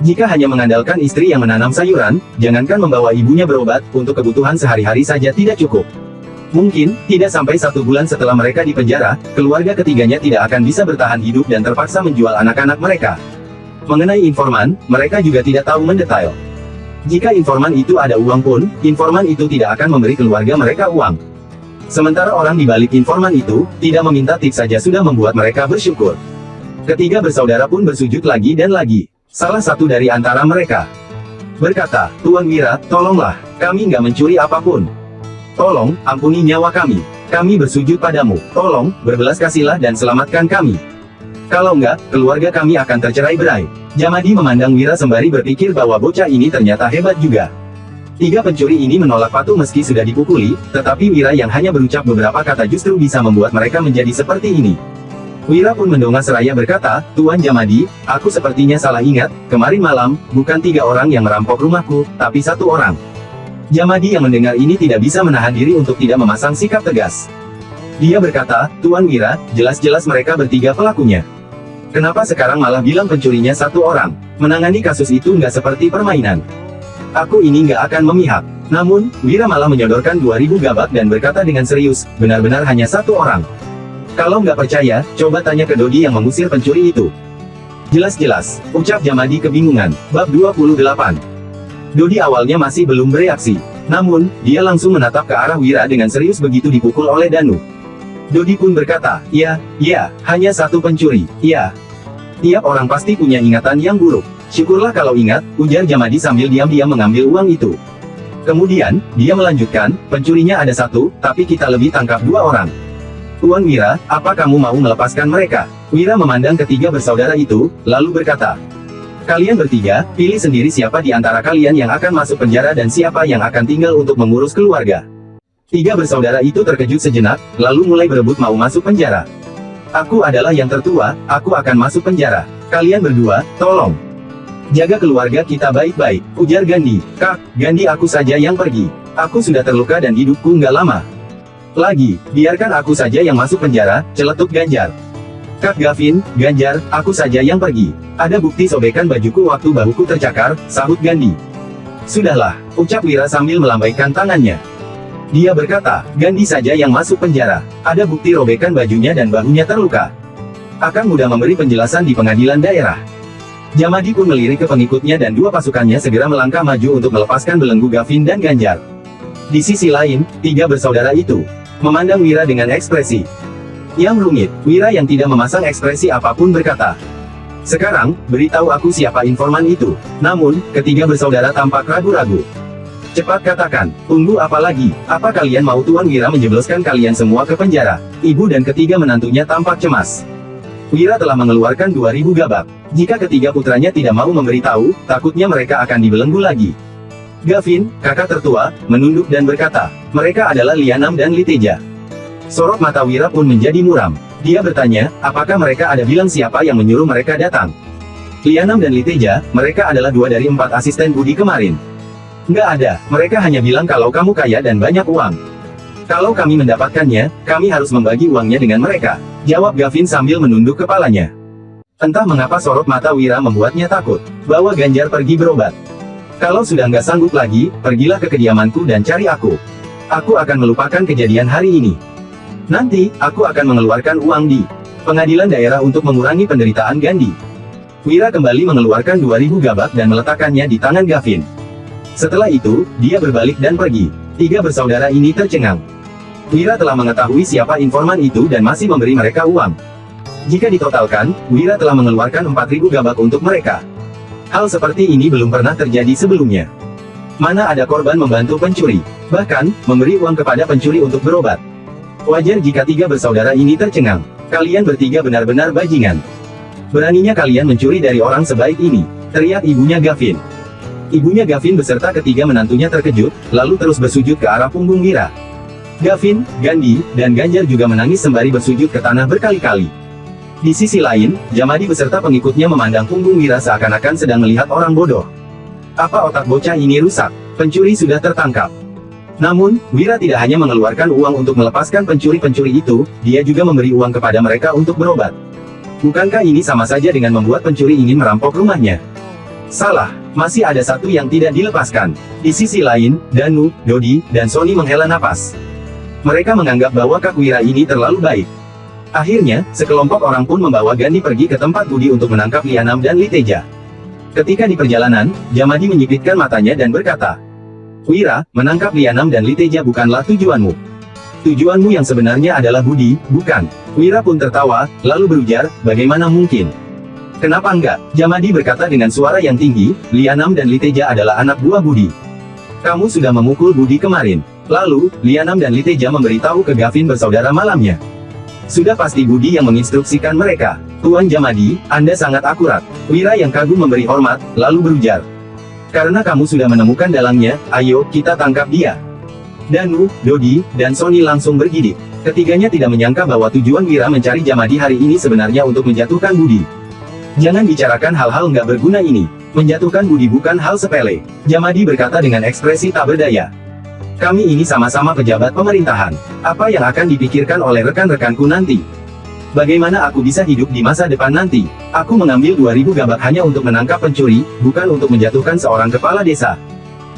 Jika hanya mengandalkan istri yang menanam sayuran, jangankan membawa ibunya berobat, untuk kebutuhan sehari-hari saja tidak cukup. Mungkin, tidak sampai 1 bulan setelah mereka di penjara, keluarga ketiganya tidak akan bisa bertahan hidup dan terpaksa menjual anak-anak mereka. Mengenai informan, mereka juga tidak tahu mendetail. Jika informan itu ada uang pun, informan itu tidak akan memberi keluarga mereka uang. Sementara orang di balik informan itu, tidak meminta tips saja sudah membuat mereka bersyukur. Ketiga bersaudara pun bersujud lagi dan lagi. Salah satu dari antara mereka berkata, Tuan Wira, tolonglah, kami nggak mencuri apapun. Tolong, ampuni nyawa kami. Kami bersujud padamu. Tolong, berbelas kasihlah dan selamatkan kami. Kalau enggak, keluarga kami akan tercerai-berai. Jamadi memandang Wira sembari berpikir bahwa bocah ini ternyata hebat juga. Tiga pencuri ini menolak patuh meski sudah dipukuli, tetapi Wira yang hanya berucap beberapa kata justru bisa membuat mereka menjadi seperti ini. Wira pun mendongak seraya berkata, Tuan Jamadi, aku sepertinya salah ingat, kemarin malam, bukan 3 orang yang merampok rumahku, tapi 1 orang. Jamadi yang mendengar ini tidak bisa menahan diri untuk tidak memasang sikap tegas. Dia berkata, Tuan Wira, jelas-jelas mereka bertiga pelakunya. Kenapa sekarang malah bilang pencurinya satu orang? Menangani kasus itu nggak seperti permainan. Aku ini nggak akan memihak. Namun, Wira malah menyodorkan 2000 gabak dan berkata dengan serius, benar-benar hanya satu orang. Kalau nggak percaya, coba tanya ke Dodi yang mengusir pencuri itu. Jelas-jelas, ucap Jamadi kebingungan. Bab 28. Dodi awalnya masih belum bereaksi. Namun, dia langsung menatap ke arah Wira dengan serius begitu dipukul oleh Danu. Dodi pun berkata, ya, hanya satu pencuri, ya. Tiap orang pasti punya ingatan yang buruk. Syukurlah kalau ingat, ujar Jamadi sambil diam-diam mengambil uang itu. Kemudian, dia melanjutkan, pencurinya ada satu, tapi kita lebih tangkap dua orang. Tuan Wira, apa kamu mau melepaskan mereka? Wira memandang ketiga bersaudara itu, lalu berkata, kalian bertiga, pilih sendiri siapa di antara kalian yang akan masuk penjara dan siapa yang akan tinggal untuk mengurus keluarga. Tiga bersaudara itu terkejut sejenak, lalu mulai berebut mau masuk penjara. Aku adalah yang tertua, aku akan masuk penjara. Kalian berdua, tolong jaga keluarga kita baik-baik, ujar Gandhi. Kak, Gandhi aku saja yang pergi. Aku sudah terluka dan hidupku nggak lama lagi, biarkan aku saja yang masuk penjara, celetuk Ganjar. Kak Gavin, Ganjar, aku saja yang pergi. Ada bukti sobekan bajuku waktu bahuku tercakar, sahut Gandhi. Sudahlah, ucap Wira sambil melambaikan tangannya. Dia berkata, Gandhi saja yang masuk penjara. Ada bukti robekan bajunya dan bahunya terluka. Akan mudah memberi penjelasan di pengadilan daerah. Jamadi pun melirik ke pengikutnya dan dua pasukannya segera melangkah maju untuk melepaskan belenggu Gavin dan Ganjar. Di sisi lain, tiga bersaudara itu memandang Wira dengan ekspresi yang rumit. Wira yang tidak memasang ekspresi apapun berkata, sekarang, beritahu aku siapa informan itu. Namun, ketiga bersaudara tampak ragu-ragu. Cepat katakan, tunggu apa lagi? Apa kalian mau Tuan Wira menjebloskan kalian semua ke penjara? Ibu dan ketiga menantunya tampak cemas. Wira telah mengeluarkan 2000 gabak. Jika ketiga putranya tidak mau memberitahu, takutnya mereka akan dibelenggu lagi. Gavin, kakak tertua, menunduk dan berkata, mereka adalah Lianam dan Liteja. Sorot mata Wira pun menjadi muram. Dia bertanya, apakah mereka ada bilang siapa yang menyuruh mereka datang? Lianam dan Liteja, mereka adalah 2 dari 4 asisten Budi kemarin. Nggak ada, mereka hanya bilang kalau kamu kaya dan banyak uang. Kalau kami mendapatkannya, kami harus membagi uangnya dengan mereka, jawab Gavin sambil menunduk kepalanya. Entah mengapa sorot mata Wira membuatnya takut. Bawa Ganjar pergi berobat. Kalau sudah nggak sanggup lagi, pergilah ke kediamanku dan cari aku. Aku akan melupakan kejadian hari ini. Nanti, aku akan mengeluarkan uang di pengadilan daerah untuk mengurangi penderitaan Gandhi. Wira kembali mengeluarkan 2000 gabak dan meletakkannya di tangan Gavin. Setelah itu, dia berbalik dan pergi. Tiga bersaudara ini tercengang. Wira telah mengetahui siapa informan itu dan masih memberi mereka uang. Jika ditotalkan, Wira telah mengeluarkan 4000 gabak untuk mereka. Hal seperti ini belum pernah terjadi sebelumnya. Mana ada korban membantu pencuri, bahkan, memberi uang kepada pencuri untuk berobat. Wajar jika tiga bersaudara ini tercengang. Kalian bertiga benar-benar bajingan. Beraninya kalian mencuri dari orang sebaik ini, teriak ibunya Gavin. Ibunya Gavin beserta ketiga menantunya terkejut, lalu terus bersujud ke arah punggung Wira. Gavin, Gandhi, dan Ganjar juga menangis sembari bersujud ke tanah berkali-kali. Di sisi lain, Jamadi beserta pengikutnya memandang punggung Wira seakan-akan sedang melihat orang bodoh. Apa otak bocah ini rusak? Pencuri sudah tertangkap. Namun, Wira tidak hanya mengeluarkan uang untuk melepaskan pencuri-pencuri itu, dia juga memberi uang kepada mereka untuk berobat. Bukankah ini sama saja dengan membuat pencuri ingin merampok rumahnya? Salah, masih ada satu yang tidak dilepaskan. Di sisi lain, Danu, Dodi, dan Sony menghela napas. Mereka menganggap bahwa Kak Wira ini terlalu baik. Akhirnya, sekelompok orang pun membawa Gandhi pergi ke tempat Budi untuk menangkap Lianam dan Liteja. Ketika di perjalanan, Jamadi menyipitkan matanya dan berkata, Wira, menangkap Lianam dan Liteja bukanlah tujuanmu. Tujuanmu yang sebenarnya adalah Budi, bukan? Wira pun tertawa, lalu berujar, bagaimana mungkin? Kenapa enggak? Jamadi berkata dengan suara yang tinggi, Lianam dan Liteja adalah anak buah Budi. Kamu sudah memukul Budi kemarin. Lalu, Lianam dan Liteja memberitahu ke Gavin bersaudara malamnya. Sudah pasti Budi yang menginstruksikan mereka. Tuan Jamadi, Anda sangat akurat. Wira yang kagum memberi hormat, lalu berujar. Karena kamu sudah menemukan dalangnya, ayo, kita tangkap dia. Danu, Dodi, dan Sony langsung bergidik. Ketiganya tidak menyangka bahwa tujuan Wira mencari Jamadi hari ini sebenarnya untuk menjatuhkan Budi. Jangan bicarakan hal-hal nggak berguna ini. Menjatuhkan Budi bukan hal sepele. Jamadi berkata dengan ekspresi tak berdaya. Kami ini sama-sama pejabat pemerintahan. Apa yang akan dipikirkan oleh rekan-rekanku nanti? Bagaimana aku bisa hidup di masa depan nanti? Aku mengambil 2000 gabak hanya untuk menangkap pencuri, bukan untuk menjatuhkan seorang kepala desa.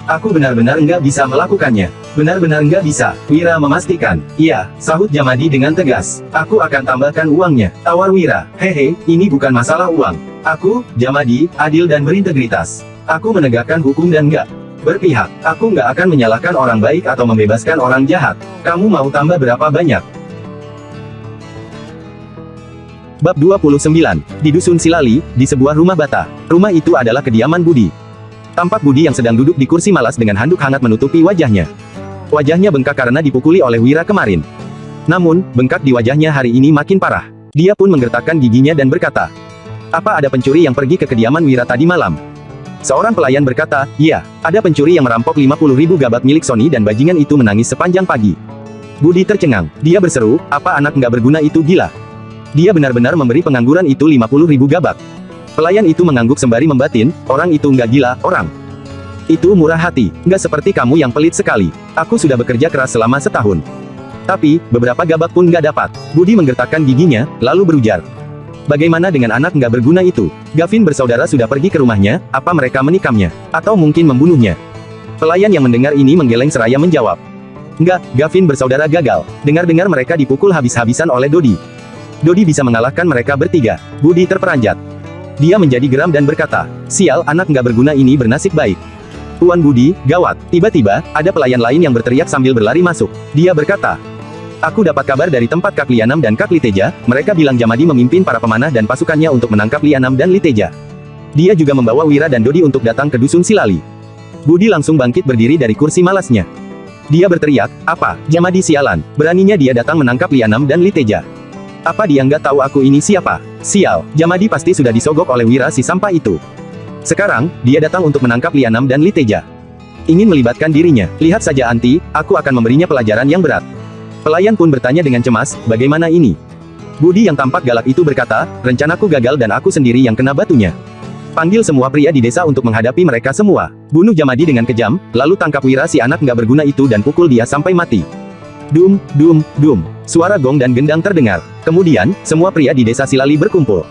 Aku benar-benar nggak bisa melakukannya. Benar-benar nggak bisa, Wira memastikan. Iya, sahut Jamadi dengan tegas. Aku akan tambahkan uangnya, tawar Wira. Hehe, ini bukan masalah uang. Aku, Jamadi, adil dan berintegritas. Aku menegakkan hukum dan nggak berpihak. Aku nggak akan menyalahkan orang baik atau membebaskan orang jahat. Kamu mau tambah berapa banyak? Bab 29. Di Dusun Silali, di sebuah rumah bata. Rumah itu adalah kediaman Budi. Tampak Budi yang sedang duduk di kursi malas dengan handuk hangat menutupi wajahnya. Wajahnya bengkak karena dipukuli oleh Wira kemarin. Namun, bengkak di wajahnya hari ini makin parah. Dia pun menggertakkan giginya dan berkata, "Apa ada pencuri yang pergi ke kediaman Wira tadi malam?" Seorang pelayan berkata, "Iya, ada pencuri yang merampok 50.000 gabak milik Sony dan bajingan itu menangis sepanjang pagi." Budi tercengang. Dia berseru, "Apa anak nggak berguna itu gila? Dia benar-benar memberi pengangguran itu 50.000 gabak." Pelayan itu mengangguk sembari membatin, "Orang itu nggak gila, orang itu murah hati, nggak seperti kamu yang pelit sekali. Aku sudah bekerja keras selama setahun. Tapi, beberapa gabak pun nggak dapat." Budi menggertakkan giginya, lalu berujar, "Bagaimana dengan anak nggak berguna itu? Gavin bersaudara sudah pergi ke rumahnya, apa mereka menikamnya? Atau mungkin membunuhnya?" Pelayan yang mendengar ini menggeleng seraya menjawab, "Nggak, Gavin bersaudara gagal. Dengar-dengar mereka dipukul habis-habisan oleh Dodi. Dodi bisa mengalahkan mereka bertiga." Budi terperanjat. Dia menjadi geram dan berkata, "Sial, anak nggak berguna ini bernasib baik." "Tuan Budi, gawat." Tiba-tiba, ada pelayan lain yang berteriak sambil berlari masuk. Dia berkata, "Aku dapat kabar dari tempat Kak Lianam dan Kak Liteja, mereka bilang Jamadi memimpin para pemanah dan pasukannya untuk menangkap Lianam dan Liteja. Dia juga membawa Wira dan Dodi untuk datang ke Dusun Silali." Budi langsung bangkit berdiri dari kursi malasnya. Dia berteriak, "Apa? Jamadi sialan, beraninya dia datang menangkap Lianam dan Liteja. Apa dia nggak tahu aku ini siapa? Sial, Jamadi pasti sudah disogok oleh Wira si sampah itu. Sekarang, dia datang untuk menangkap Lianam dan Liteja. Ingin melibatkan dirinya. Lihat saja Anti, aku akan memberinya pelajaran yang berat." Pelayan pun bertanya dengan cemas, "Bagaimana ini?" Budi yang tampak galak itu berkata, "Rencanaku gagal dan aku sendiri yang kena batunya. Panggil semua pria di desa untuk menghadapi mereka semua. Bunuh Jamadi dengan kejam, lalu tangkap Wira si anak nggak berguna itu dan pukul dia sampai mati." Dum, dum, dum. Suara gong dan gendang terdengar. Kemudian, semua pria di desa Silali berkumpul.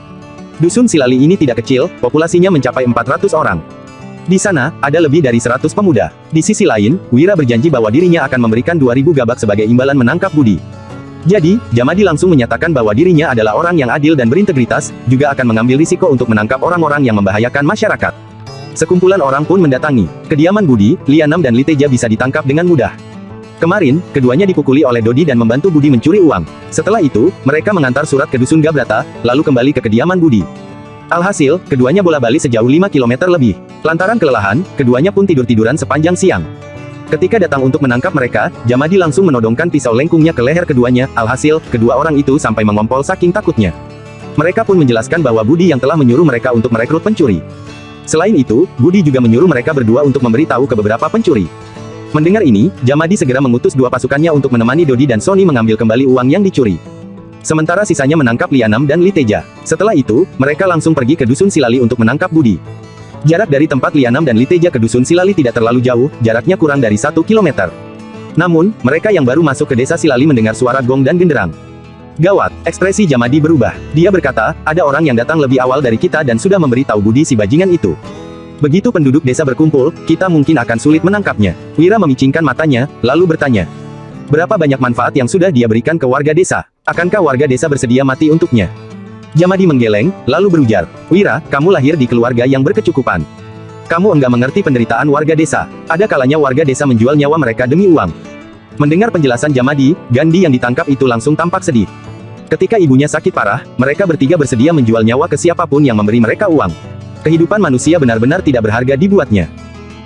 Dusun Silali ini tidak kecil, populasinya mencapai 400 orang. Di sana, ada lebih dari 100 pemuda. Di sisi lain, Wira berjanji bahwa dirinya akan memberikan 2000 gabak sebagai imbalan menangkap Budi. Jadi, Jamadi langsung menyatakan bahwa dirinya adalah orang yang adil dan berintegritas, juga akan mengambil risiko untuk menangkap orang-orang yang membahayakan masyarakat. Sekumpulan orang pun mendatangi kediaman Budi. Lianam dan Liteja bisa ditangkap dengan mudah. Kemarin, keduanya dipukuli oleh Dodi dan membantu Budi mencuri uang. Setelah itu, mereka mengantar surat ke Dusun Gabrata, lalu kembali ke kediaman Budi. Alhasil, keduanya bola-balik sejauh 5 km lebih. Lantaran kelelahan, keduanya pun tidur-tiduran sepanjang siang. Ketika datang untuk menangkap mereka, Jamadi langsung menodongkan pisau lengkungnya ke leher keduanya. Alhasil, kedua orang itu sampai mengompol saking takutnya. Mereka pun menjelaskan bahwa Budi yang telah menyuruh mereka untuk merekrut pencuri. Selain itu, Budi juga menyuruh mereka berdua untuk memberitahu ke beberapa pencuri. Mendengar ini, Jamadi segera mengutus 2 pasukannya untuk menemani Dodi dan Sony mengambil kembali uang yang dicuri. Sementara sisanya menangkap Lianam dan Liteja. Setelah itu, mereka langsung pergi ke Dusun Silali untuk menangkap Budi. Jarak dari tempat Lianam dan Liteja ke Dusun Silali tidak terlalu jauh, jaraknya kurang dari 1 km. Namun, mereka yang baru masuk ke desa Silali mendengar suara gong dan genderang. Gawat, ekspresi Jamadi berubah. Dia berkata, "Ada orang yang datang lebih awal dari kita dan sudah memberitahu Budi si bajingan itu. Begitu penduduk desa berkumpul, kita mungkin akan sulit menangkapnya." Wira memicingkan matanya, lalu bertanya, "Berapa banyak manfaat yang sudah dia berikan ke warga desa? Akankah warga desa bersedia mati untuknya?" Jamadi menggeleng, lalu berujar, "Wira, kamu lahir di keluarga yang berkecukupan. Kamu enggak mengerti penderitaan warga desa. Ada kalanya warga desa menjual nyawa mereka demi uang." Mendengar penjelasan Jamadi, Gandhi yang ditangkap itu langsung tampak sedih. Ketika ibunya sakit parah, mereka bertiga bersedia menjual nyawa ke siapapun yang memberi mereka uang. Kehidupan manusia benar-benar tidak berharga dibuatnya.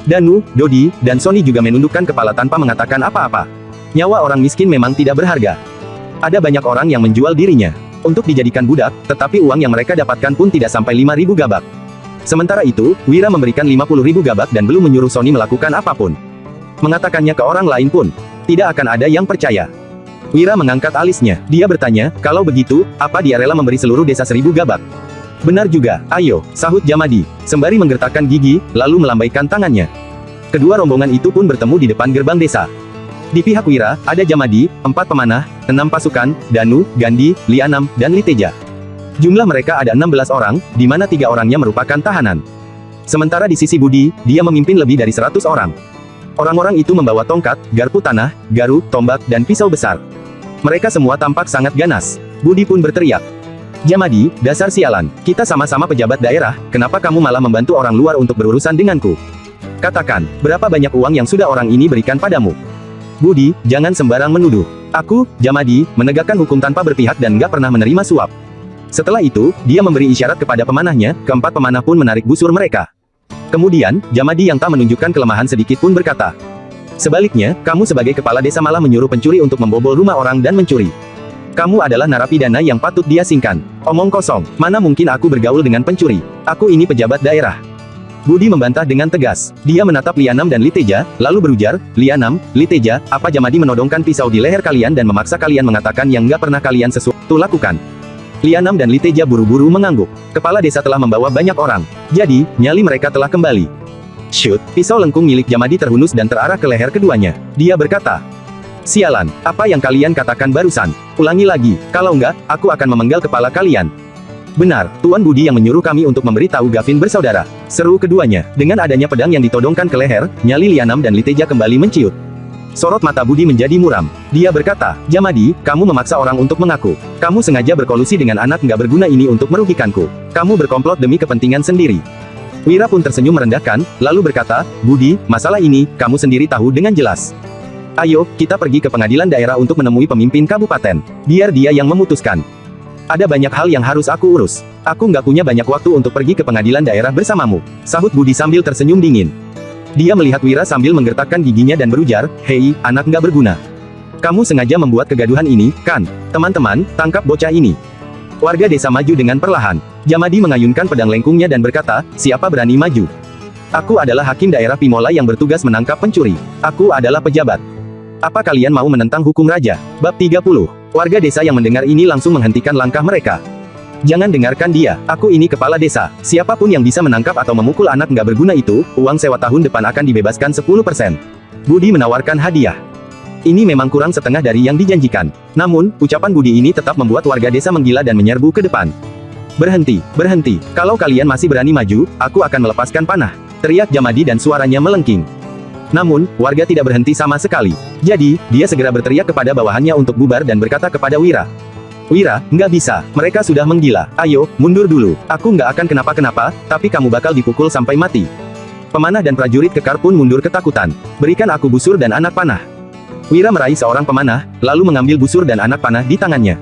Danu, Dodi, dan Sony juga menundukkan kepala tanpa mengatakan apa-apa. Nyawa orang miskin memang tidak berharga. Ada banyak orang yang menjual dirinya untuk dijadikan budak, tetapi uang yang mereka dapatkan pun tidak sampai 5.000 gabak. Sementara itu, Wira memberikan 50.000 gabak dan belum menyuruh Sony melakukan apapun. Mengatakannya ke orang lain pun, tidak akan ada yang percaya. Wira mengangkat alisnya. Dia bertanya, "Kalau begitu, apa dia rela memberi seluruh desa 1000 gabak?" "Benar juga, ayo," sahut Jamadi, sembari menggertakkan gigi, lalu melambaikan tangannya. Kedua rombongan itu pun bertemu di depan gerbang desa. Di pihak Wira, ada Jamadi, 4 pemanah, 6 pasukan, Danu, Gandhi, Lianam, dan Liteja. Jumlah mereka ada 16 orang, di mana 3 orangnya merupakan tahanan. Sementara di sisi Budi, dia memimpin lebih dari 100 orang. Orang-orang itu membawa tongkat, garpu tanah, garu, tombak, dan pisau besar. Mereka semua tampak sangat ganas. Budi pun berteriak, "Jamadi, dasar sialan, kita sama-sama pejabat daerah, kenapa kamu malah membantu orang luar untuk berurusan denganku? Katakan, berapa banyak uang yang sudah orang ini berikan padamu?" "Budi, jangan sembarang menuduh. Aku, Jamadi, menegakkan hukum tanpa berpihak dan nggak pernah menerima suap." Setelah itu, dia memberi isyarat kepada pemanahnya, keempat pemanah pun menarik busur mereka. Kemudian, Jamadi yang tak menunjukkan kelemahan sedikit pun berkata, "Sebaliknya, kamu sebagai kepala desa malah menyuruh pencuri untuk membobol rumah orang dan mencuri. Kamu adalah narapidana yang patut diasingkan. Omong kosong, mana mungkin aku bergaul dengan pencuri? Aku ini pejabat daerah." Budi membantah dengan tegas. Dia menatap Lianam dan Liteja, lalu berujar, "Lianam, Liteja, apa Jamadi menodongkan pisau di leher kalian dan memaksa kalian mengatakan yang nggak pernah kalian sesuatu lakukan?" Lianam dan Liteja buru-buru mengangguk. Kepala desa telah membawa banyak orang. Jadi, nyali mereka telah kembali. Shoot, pisau lengkung milik Jamadi terhunus dan terarah ke leher keduanya. Dia berkata, "Sialan, apa yang kalian katakan barusan? Ulangi lagi, kalau enggak, aku akan memenggal kepala kalian." "Benar, Tuan Budi yang menyuruh kami untuk memberitahu Gavin bersaudara," seru keduanya. Dengan adanya pedang yang ditodongkan ke leher, nyali Lianam dan Liteja kembali menciut. Sorot mata Budi menjadi muram. Dia berkata, "Jamadi, kamu memaksa orang untuk mengaku. Kamu sengaja berkolusi dengan anak nggak berguna ini untuk merugikanku. Kamu berkomplot demi kepentingan sendiri." Wira pun tersenyum merendahkan, lalu berkata, "Budi, masalah ini, kamu sendiri tahu dengan jelas. Ayo, kita pergi ke pengadilan daerah untuk menemui pemimpin kabupaten. Biar dia yang memutuskan. Ada banyak hal yang harus aku urus. Aku nggak punya banyak waktu untuk pergi ke pengadilan daerah bersamamu," sahut Budi sambil tersenyum dingin. Dia melihat Wira sambil menggertakkan giginya dan berujar, "Hei, anak nggak berguna. Kamu sengaja membuat kegaduhan ini, kan? Teman-teman, tangkap bocah ini." Warga desa maju dengan perlahan. Jamadi mengayunkan pedang lengkungnya dan berkata, "Siapa berani maju? Aku adalah hakim daerah Pimola yang bertugas menangkap pencuri. Aku adalah pejabat. Apa kalian mau menentang hukum raja?" Bab 30. Warga desa yang mendengar ini langsung menghentikan langkah mereka. "Jangan dengarkan dia, aku ini kepala desa. Siapapun yang bisa menangkap atau memukul anak nggak berguna itu, uang sewa tahun depan akan dibebaskan 10%. Budi menawarkan hadiah. Ini memang kurang setengah dari yang dijanjikan. Namun, ucapan Budi ini tetap membuat warga desa menggila dan menyerbu ke depan. "Berhenti, berhenti. Kalau kalian masih berani maju, aku akan melepaskan panah," teriak Jamadi dan suaranya melengking. Namun, warga tidak berhenti sama sekali. Jadi, dia segera berteriak kepada bawahannya untuk bubar dan berkata kepada Wira, "Wira, nggak bisa, mereka sudah menggila. Ayo, mundur dulu. Aku nggak akan kenapa-kenapa, tapi kamu bakal dipukul sampai mati." Pemanah dan prajurit kekar pun mundur ketakutan. "Berikan aku busur dan anak panah." Wira meraih seorang pemanah, lalu mengambil busur dan anak panah di tangannya.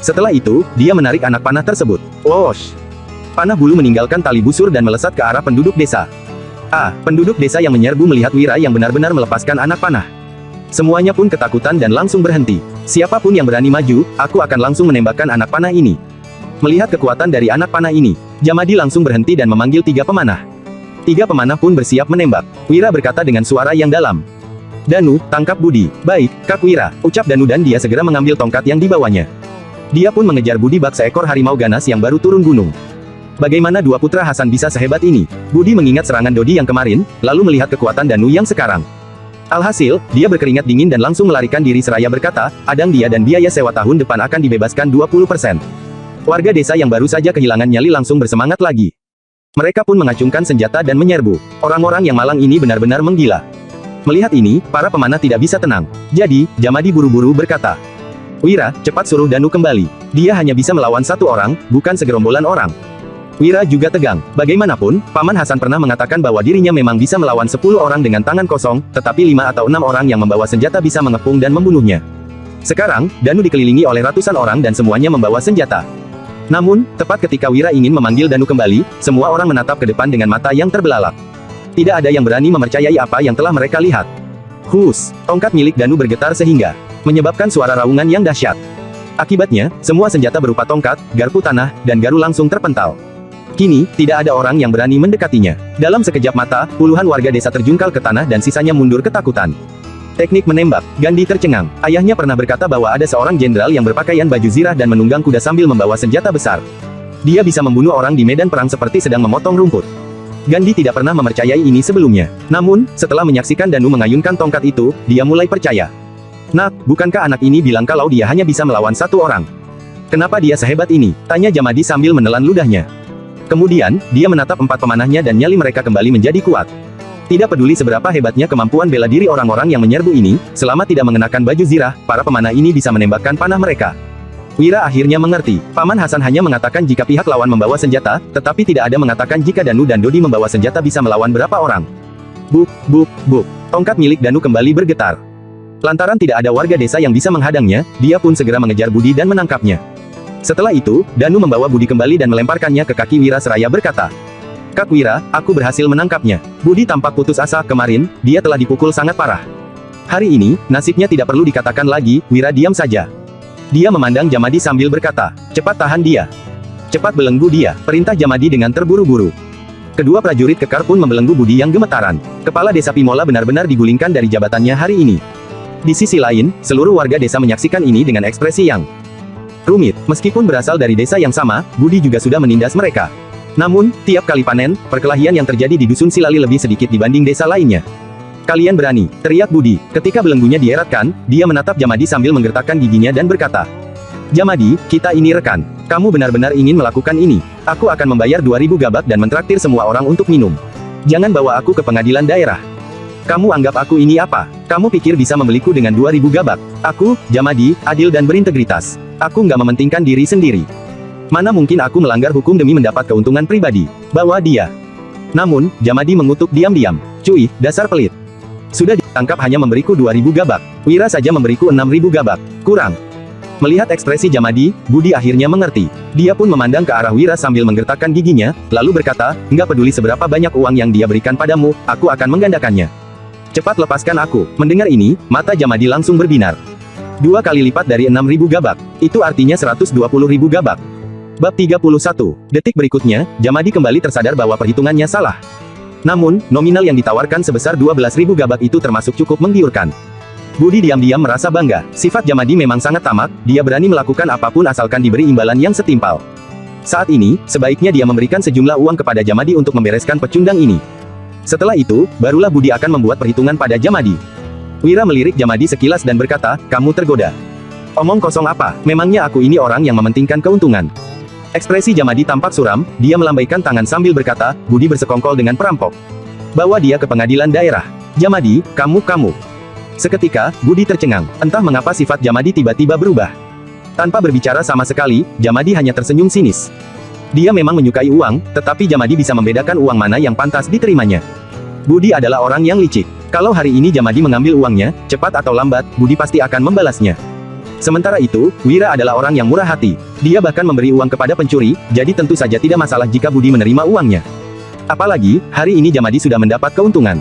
Setelah itu, dia menarik anak panah tersebut. Whoosh! Panah bulu meninggalkan tali busur dan melesat ke arah penduduk desa. Penduduk desa yang menyerbu melihat Wira yang benar-benar melepaskan anak panah. Semuanya pun ketakutan dan langsung berhenti. "Siapapun yang berani maju, aku akan langsung menembakkan anak panah ini." Melihat kekuatan dari anak panah ini, Jamadi langsung berhenti dan memanggil 3 pemanah. 3 pemanah pun bersiap menembak. Wira berkata dengan suara yang dalam, "Danu, tangkap Budi." "Baik, Kak Wira," ucap Danu dan dia segera mengambil tongkat yang dibawanya. Dia pun mengejar Budi bak seekor harimau ganas yang baru turun gunung. Bagaimana dua putra Hasan bisa sehebat ini? Budi mengingat serangan Dodi yang kemarin, lalu melihat kekuatan Danu yang sekarang. Alhasil, dia berkeringat dingin dan langsung melarikan diri seraya berkata, "Adang dia dan biaya sewa tahun depan akan dibebaskan 20%. Warga desa yang baru saja kehilangan nyali langsung bersemangat lagi. Mereka pun mengacungkan senjata dan menyerbu. Orang-orang yang malang ini benar-benar menggila. Melihat ini, para pemanah tidak bisa tenang. Jadi, Jamadi buru-buru berkata, "Wira, cepat suruh Danu kembali. Dia hanya bisa melawan 1 orang, bukan segerombolan orang." Wira juga tegang. Bagaimanapun, Paman Hasan pernah mengatakan bahwa dirinya memang bisa melawan 10 orang dengan tangan kosong, tetapi 5 atau 6 orang yang membawa senjata bisa mengepung dan membunuhnya. Sekarang, Danu dikelilingi oleh ratusan orang dan semuanya membawa senjata. Namun, tepat ketika Wira ingin memanggil Danu kembali, semua orang menatap ke depan dengan mata yang terbelalak. Tidak ada yang berani mempercayai apa yang telah mereka lihat. Hus! Tongkat milik Danu bergetar sehingga menyebabkan suara raungan yang dahsyat. Akibatnya, semua senjata berupa tongkat, garpu tanah, dan garu langsung terpental. Kini, tidak ada orang yang berani mendekatinya. Dalam sekejap mata, puluhan warga desa terjungkal ke tanah dan sisanya mundur ketakutan. Teknik menembak. Gandhi tercengang. Ayahnya pernah berkata bahwa ada seorang jenderal yang berpakaian baju zirah dan menunggang kuda sambil membawa senjata besar. Dia bisa membunuh orang di medan perang seperti sedang memotong rumput. Gandhi tidak pernah mempercayai ini sebelumnya. Namun, setelah menyaksikan Danu mengayunkan tongkat itu, dia mulai percaya. Nak, bukankah anak ini bilang kalau dia hanya bisa melawan satu orang? Kenapa dia sehebat ini? Tanya Jamadi sambil menelan ludahnya. Kemudian, dia menatap 4 pemanahnya dan nyali mereka kembali menjadi kuat. Tidak peduli seberapa hebatnya kemampuan bela diri orang-orang yang menyerbu ini, selama tidak mengenakan baju zirah, para pemanah ini bisa menembakkan panah mereka. Wira akhirnya mengerti. Paman Hasan hanya mengatakan jika pihak lawan membawa senjata, tetapi tidak ada mengatakan jika Danu dan Dodi membawa senjata bisa melawan berapa orang. Buk, buk, buk. Tongkat milik Danu kembali bergetar. Lantaran tidak ada warga desa yang bisa menghadangnya, dia pun segera mengejar Budi dan menangkapnya. Setelah itu, Danu membawa Budi kembali dan melemparkannya ke kaki Wira seraya berkata, "Kak Wira, aku berhasil menangkapnya." Budi tampak putus asa. Kemarin, dia telah dipukul sangat parah. Hari ini, nasibnya tidak perlu dikatakan lagi. Wira diam saja. Dia memandang Jamadi sambil berkata, "Cepat tahan dia. Cepat belenggu dia," perintah Jamadi dengan terburu-buru. Kedua prajurit kekar pun membelenggu Budi yang gemetaran. Kepala desa Pimola benar-benar digulingkan dari jabatannya hari ini. Di sisi lain, seluruh warga desa menyaksikan ini dengan ekspresi yang rumit. Meskipun berasal dari desa yang sama, Budi juga sudah menindas mereka. Namun, tiap kali panen, perkelahian yang terjadi di Dusun Silali lebih sedikit dibanding desa lainnya. "Kalian berani," teriak Budi. Ketika belenggunya dieratkan, dia menatap Jamadi sambil menggertakkan giginya dan berkata, "Jamadi, kita ini rekan. Kamu benar-benar ingin melakukan ini. Aku akan membayar 2.000 gabak dan mentraktir semua orang untuk minum. Jangan bawa aku ke pengadilan daerah. Kamu anggap aku ini apa? Kamu pikir bisa membeliku dengan 2.000 gabak? Aku, Jamadi, adil dan berintegritas. Aku nggak mementingkan diri sendiri. Mana mungkin aku melanggar hukum demi mendapat keuntungan pribadi. Bawa dia." Namun, Jamadi mengutuk diam-diam. "Cuy, dasar pelit. Sudah ditangkap hanya memberiku 2.000 gabak. Wira saja memberiku 6.000 gabak. Kurang." Melihat ekspresi Jamadi, Budi akhirnya mengerti. Dia pun memandang ke arah Wira sambil menggertakkan giginya, lalu berkata, "Nggak peduli seberapa banyak uang yang dia berikan padamu, aku akan menggandakannya. Cepat lepaskan aku." Mendengar ini, mata Jamadi langsung berbinar. 2 kali lipat dari 6.000 gabak. Itu artinya 120.000 gabak. Bab 31. Detik berikutnya, Jamadi kembali tersadar bahwa perhitungannya salah. Namun, nominal yang ditawarkan sebesar 12.000 gabak itu termasuk cukup menggiurkan. Budi diam-diam merasa bangga. Sifat Jamadi memang sangat tamak, dia berani melakukan apapun asalkan diberi imbalan yang setimpal. Saat ini, sebaiknya dia memberikan sejumlah uang kepada Jamadi untuk membereskan pecundang ini. Setelah itu, barulah Budi akan membuat perhitungan pada Jamadi. Wira melirik Jamadi sekilas dan berkata, "Kamu tergoda. Omong kosong apa? Memangnya aku ini orang yang mementingkan keuntungan?" Ekspresi Jamadi tampak suram, dia melambaikan tangan sambil berkata, "Budi bersekongkol dengan perampok. Bawa dia ke pengadilan daerah." "Jamadi, kamu." Seketika, Budi tercengang. Entah mengapa sifat Jamadi tiba-tiba berubah. Tanpa berbicara sama sekali, Jamadi hanya tersenyum sinis. Dia memang menyukai uang, tetapi Jamadi bisa membedakan uang mana yang pantas diterimanya. Budi adalah orang yang licik. Kalau hari ini Jamadi mengambil uangnya, cepat atau lambat, Budi pasti akan membalasnya. Sementara itu, Wira adalah orang yang murah hati. Dia bahkan memberi uang kepada pencuri, jadi tentu saja tidak masalah jika Budi menerima uangnya. Apalagi, hari ini Jamadi sudah mendapat keuntungan.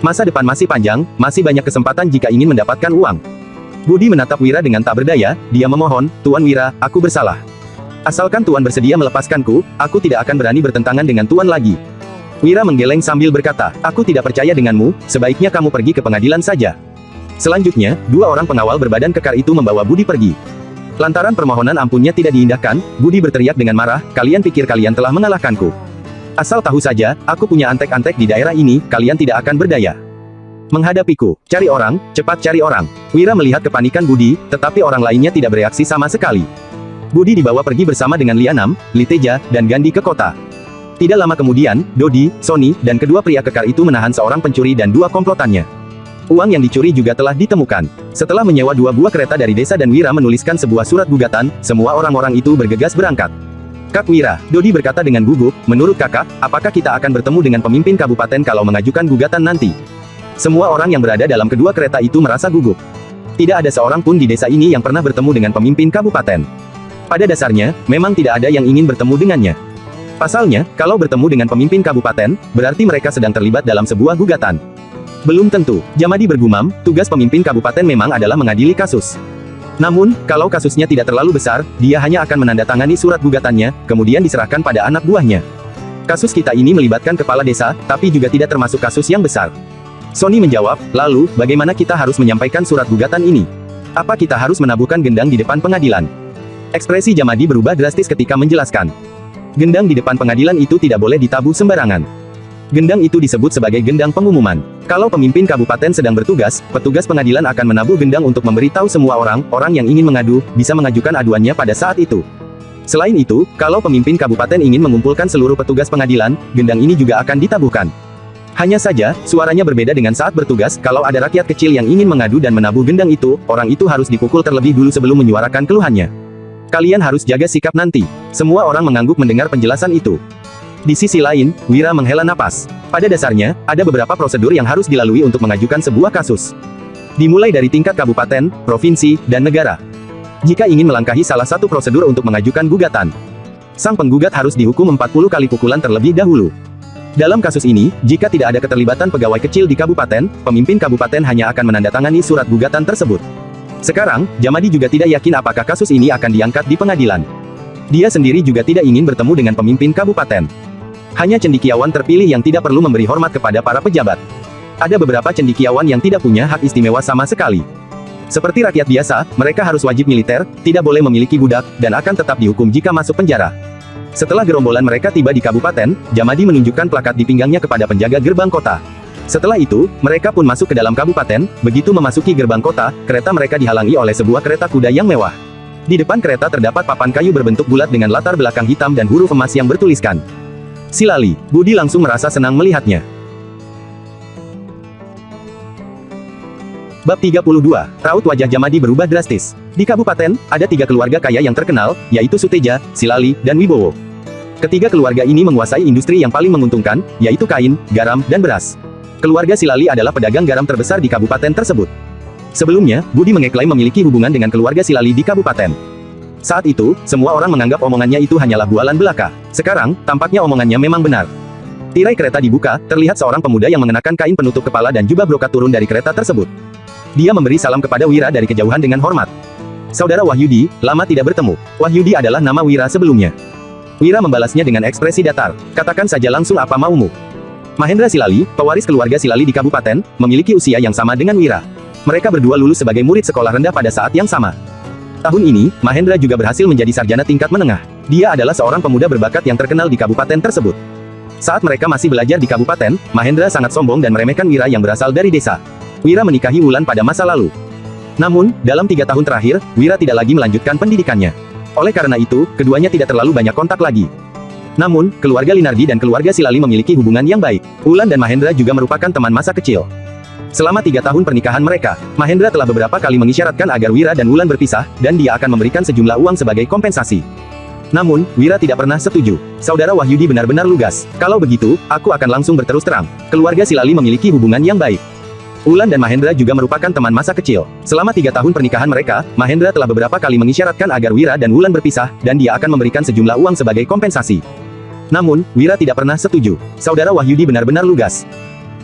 Masa depan masih panjang, masih banyak kesempatan jika ingin mendapatkan uang. Budi menatap Wira dengan tak berdaya, dia memohon, "Tuan Wira, aku bersalah. Asalkan Tuan bersedia melepaskanku, aku tidak akan berani bertentangan dengan Tuan lagi." Wira menggeleng sambil berkata, "Aku tidak percaya denganmu, sebaiknya kamu pergi ke pengadilan saja." Selanjutnya, 2 orang pengawal berbadan kekar itu membawa Budi pergi. Lantaran permohonan ampunnya tidak diindahkan, Budi berteriak dengan marah, "Kalian pikir kalian telah mengalahkanku? Asal tahu saja, aku punya antek-antek di daerah ini, kalian tidak akan berdaya menghadapiku. Cari orang, cepat cari orang." Wira melihat kepanikan Budi, tetapi orang lainnya tidak bereaksi sama sekali. Budi dibawa pergi bersama dengan Lianam, Liteja, dan Gandhi ke kota. Tidak lama kemudian, Dodi, Sony, dan kedua pria kekar itu menahan seorang pencuri dan 2 komplotannya. Uang yang dicuri juga telah ditemukan. Setelah menyewa 2 buah kereta dari desa dan Wira menuliskan sebuah surat gugatan, semua orang-orang itu bergegas berangkat. "Kak Wira," Dodi berkata dengan gugup, "menurut kakak, apakah kita akan bertemu dengan pemimpin kabupaten kalau mengajukan gugatan nanti?" Semua orang yang berada dalam kedua kereta itu merasa gugup. Tidak ada seorang pun di desa ini yang pernah bertemu dengan pemimpin kabupaten. Pada dasarnya, memang tidak ada yang ingin bertemu dengannya. Pasalnya, kalau bertemu dengan pemimpin kabupaten, berarti mereka sedang terlibat dalam sebuah gugatan. Belum tentu, Jamadi bergumam, tugas pemimpin kabupaten memang adalah mengadili kasus. Namun, kalau kasusnya tidak terlalu besar, dia hanya akan menandatangani surat gugatannya, kemudian diserahkan pada anak buahnya. Kasus kita ini melibatkan kepala desa, tapi juga tidak termasuk kasus yang besar. Sony menjawab, "Lalu, bagaimana kita harus menyampaikan surat gugatan ini? Apa kita harus menabuhkan gendang di depan pengadilan?" Ekspresi Jamadi berubah drastis ketika menjelaskan. Gendang di depan pengadilan itu tidak boleh ditabuh sembarangan. Gendang itu disebut sebagai gendang pengumuman. Kalau pemimpin kabupaten sedang bertugas, petugas pengadilan akan menabuh gendang untuk memberitahu semua orang yang ingin mengadu, bisa mengajukan aduannya pada saat itu. Selain itu, kalau pemimpin kabupaten ingin mengumpulkan seluruh petugas pengadilan, gendang ini juga akan ditabuhkan. Hanya saja, suaranya berbeda dengan saat bertugas. Kalau ada rakyat kecil yang ingin mengadu dan menabuh gendang itu, orang itu harus dipukul terlebih dulu sebelum menyuarakan keluhannya. Kalian harus jaga sikap nanti. Semua orang mengangguk mendengar penjelasan itu. Di sisi lain, Wira menghela napas. Pada dasarnya, ada beberapa prosedur yang harus dilalui untuk mengajukan sebuah kasus. Dimulai dari tingkat kabupaten, provinsi, dan negara. Jika ingin melangkahi salah satu prosedur untuk mengajukan gugatan, sang penggugat harus dihukum 40 kali pukulan terlebih dahulu. Dalam kasus ini, jika tidak ada keterlibatan pegawai kecil di kabupaten, pemimpin kabupaten hanya akan menandatangani surat gugatan tersebut. Sekarang, Jamadi juga tidak yakin apakah kasus ini akan diangkat di pengadilan. Dia sendiri juga tidak ingin bertemu dengan pemimpin kabupaten. Hanya cendekiawan terpilih yang tidak perlu memberi hormat kepada para pejabat. Ada beberapa cendekiawan yang tidak punya hak istimewa sama sekali. Seperti rakyat biasa, mereka harus wajib militer, tidak boleh memiliki budak, dan akan tetap dihukum jika masuk penjara. Setelah gerombolan mereka tiba di kabupaten, Jamadi menunjukkan plakat di pinggangnya kepada penjaga gerbang kota. Setelah itu, mereka pun masuk ke dalam kabupaten. Begitu memasuki gerbang kota, kereta mereka dihalangi oleh sebuah kereta kuda yang mewah. Di depan kereta terdapat papan kayu berbentuk bulat dengan latar belakang hitam dan huruf emas yang bertuliskan Silali. Budi langsung merasa senang melihatnya. Bab 32. Raut wajah Jamadi berubah drastis. Di kabupaten, ada 3 keluarga kaya yang terkenal, yaitu Suteja, Silali, dan Wibowo. Ketiga keluarga ini menguasai industri yang paling menguntungkan, yaitu kain, garam, dan beras. Keluarga Silali adalah pedagang garam terbesar di kabupaten tersebut. Sebelumnya, Budi mengeklaim memiliki hubungan dengan keluarga Silali di kabupaten. Saat itu, semua orang menganggap omongannya itu hanyalah bualan belaka. Sekarang, tampaknya omongannya memang benar. Tirai kereta dibuka, terlihat seorang pemuda yang mengenakan kain penutup kepala dan jubah brokat turun dari kereta tersebut. Dia memberi salam kepada Wira dari kejauhan dengan hormat. Saudara Wahyudi, lama tidak bertemu. Wahyudi adalah nama Wira sebelumnya. Wira membalasnya dengan ekspresi datar. Katakan saja langsung apa maumu. Mahendra Silali, pewaris keluarga Silali di kabupaten, memiliki usia yang sama dengan Wira. Mereka berdua lulus sebagai murid sekolah rendah pada saat yang sama. Tahun ini, Mahendra juga berhasil menjadi sarjana tingkat menengah. Dia adalah seorang pemuda berbakat yang terkenal di kabupaten tersebut. Saat mereka masih belajar di kabupaten, Mahendra sangat sombong dan meremehkan Wira yang berasal dari desa. Wira menikahi Wulan pada masa lalu. Namun, dalam 3 tahun terakhir, Wira tidak lagi melanjutkan pendidikannya. Oleh karena itu, keduanya tidak terlalu banyak kontak lagi. Namun, keluarga Linardi dan keluarga Silali memiliki hubungan yang baik. Wulan dan Mahendra juga merupakan teman masa kecil. Selama 3 tahun pernikahan mereka, Mahendra telah beberapa kali mengisyaratkan agar Wira dan Wulan berpisah, dan dia akan memberikan sejumlah uang sebagai kompensasi. Namun, Wira tidak pernah setuju. Saudara Wahyudi benar-benar lugas. Kalau begitu, aku akan langsung berterus terang. Keluarga Silali memiliki hubungan yang baik. Wulan dan Mahendra juga merupakan teman masa kecil. Selama 3 tahun pernikahan mereka, Mahendra telah beberapa kali mengisyaratkan agar Wira dan Wulan berpisah, dan dia akan memberikan sejumlah uang sebagai kompensasi. Namun, Wira tidak pernah setuju. Saudara Wahyudi benar-benar lugas.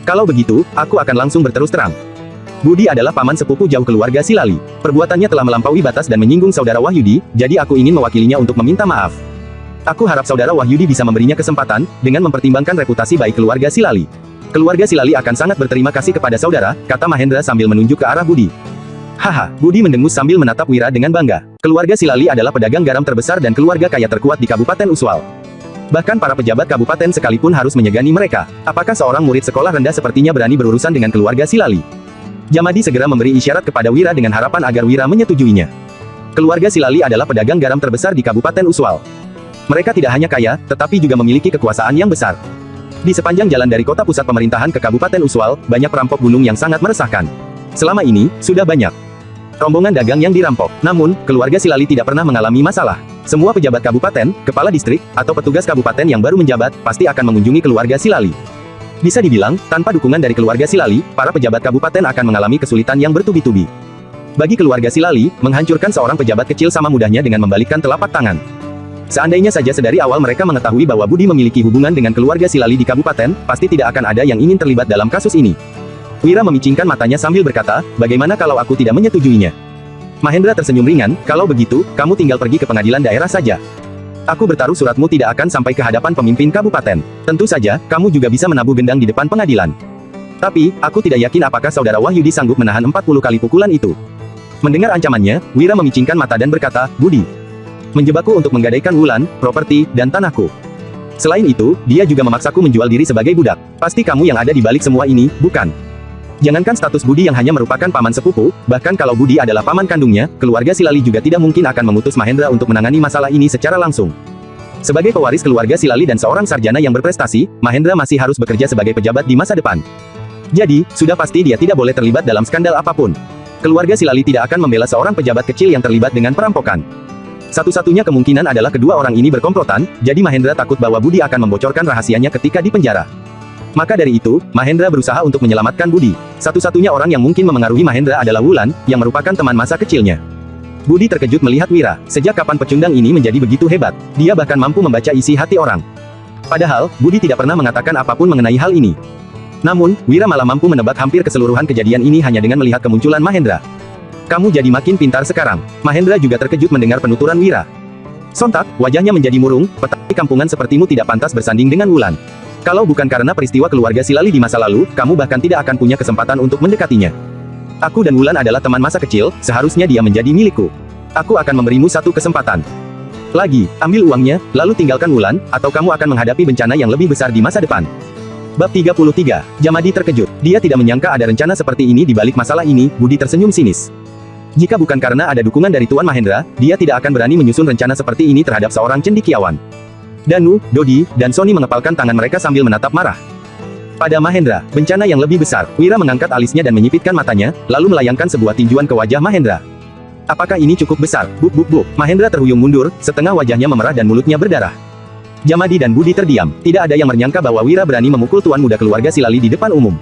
Kalau begitu, aku akan langsung berterus terang. Budi adalah paman sepupu jauh keluarga Silali. Perbuatannya telah melampaui batas dan menyinggung saudara Wahyudi, jadi aku ingin mewakilinya untuk meminta maaf. Aku harap saudara Wahyudi bisa memberinya kesempatan, dengan mempertimbangkan reputasi baik keluarga Silali. Keluarga Silali akan sangat berterima kasih kepada saudara, kata Mahendra sambil menunjuk ke arah Budi. Haha, Budi mendengus sambil menatap Wira dengan bangga. Keluarga Silali adalah pedagang garam terbesar dan keluarga kaya terkuat di Kabupaten Uswal. Bahkan para pejabat kabupaten sekalipun harus menyegani mereka. Apakah seorang murid sekolah rendah sepertinya berani berurusan dengan keluarga Silali? Jamadi segera memberi isyarat kepada Wira dengan harapan agar Wira menyetujuinya. Keluarga Silali adalah pedagang garam terbesar di Kabupaten Uswal. Mereka tidak hanya kaya, tetapi juga memiliki kekuasaan yang besar. Di sepanjang jalan dari kota pusat pemerintahan ke Kabupaten Uswal, banyak perampok gunung yang sangat meresahkan. Selama ini, sudah banyak rombongan dagang yang dirampok. Namun, keluarga Silali tidak pernah mengalami masalah. Semua pejabat kabupaten, kepala distrik, atau petugas kabupaten yang baru menjabat, pasti akan mengunjungi keluarga Silali. Bisa dibilang, tanpa dukungan dari keluarga Silali, para pejabat kabupaten akan mengalami kesulitan yang bertubi-tubi. Bagi keluarga Silali, menghancurkan seorang pejabat kecil sama mudahnya dengan membalikkan telapak tangan. Seandainya saja sedari awal mereka mengetahui bahwa Budi memiliki hubungan dengan keluarga Silali di kabupaten, pasti tidak akan ada yang ingin terlibat dalam kasus ini. Wira memicingkan matanya sambil berkata, bagaimana kalau aku tidak menyetujuinya? Mahendra tersenyum ringan, kalau begitu, kamu tinggal pergi ke pengadilan daerah saja. Aku bertaruh suratmu tidak akan sampai ke hadapan pemimpin kabupaten. Tentu saja, kamu juga bisa menabuh gendang di depan pengadilan. Tapi, aku tidak yakin apakah saudara Wahyudi sanggup menahan 40 kali pukulan itu. Mendengar ancamannya, Wira memicingkan mata dan berkata, Budi menjebakku untuk menggadaikan Wulan, properti, dan tanahku. Selain itu, dia juga memaksaku menjual diri sebagai budak. Pasti kamu yang ada di balik semua ini, bukan? Jangankan status Budi yang hanya merupakan paman sepupu, bahkan kalau Budi adalah paman kandungnya, keluarga Silali juga tidak mungkin akan mengutus Mahendra untuk menangani masalah ini secara langsung. Sebagai pewaris keluarga Silali dan seorang sarjana yang berprestasi, Mahendra masih harus bekerja sebagai pejabat di masa depan. Jadi, sudah pasti dia tidak boleh terlibat dalam skandal apapun. Keluarga Silali tidak akan membela seorang pejabat kecil yang terlibat dengan perampokan. Satu-satunya kemungkinan adalah kedua orang ini berkomplotan, jadi Mahendra takut bahwa Budi akan membocorkan rahasianya ketika di penjara. Maka dari itu, Mahendra berusaha untuk menyelamatkan Budi. Satu-satunya orang yang mungkin memengaruhi Mahendra adalah Wulan, yang merupakan teman masa kecilnya. Budi terkejut melihat Wira. Sejak kapan pecundang ini menjadi begitu hebat? Dia bahkan mampu membaca isi hati orang. Padahal, Budi tidak pernah mengatakan apapun mengenai hal ini. Namun, Wira malah mampu menebak hampir keseluruhan kejadian ini hanya dengan melihat kemunculan Mahendra. Kamu jadi makin pintar sekarang. Mahendra juga terkejut mendengar penuturan Wira. Sontak, wajahnya menjadi murung, petani kampungan sepertimu tidak pantas bersanding dengan Wulan. Kalau bukan karena peristiwa keluarga Silali di masa lalu, kamu bahkan tidak akan punya kesempatan untuk mendekatinya. Aku dan Wulan adalah teman masa kecil, seharusnya dia menjadi milikku. Aku akan memberimu satu kesempatan. Lagi, ambil uangnya, lalu tinggalkan Wulan, atau kamu akan menghadapi bencana yang lebih besar di masa depan. Bab 33. Jamadi terkejut. Dia tidak menyangka ada rencana seperti ini di balik masalah ini. Budi tersenyum sinis. Jika bukan karena ada dukungan dari Tuan Mahendra, dia tidak akan berani menyusun rencana seperti ini terhadap seorang cendekiawan. Danu, Dodi, dan Sony mengepalkan tangan mereka sambil menatap marah. Pada Mahendra, bencana yang lebih besar. Wira mengangkat alisnya dan menyipitkan matanya, lalu melayangkan sebuah tinjuan ke wajah Mahendra. Apakah ini cukup besar? Buk buk buk. Mahendra terhuyung mundur, setengah wajahnya memerah dan mulutnya berdarah. Jamadi dan Budi terdiam. Tidak ada yang menyangka bahwa Wira berani memukul tuan muda keluarga Silali di depan umum.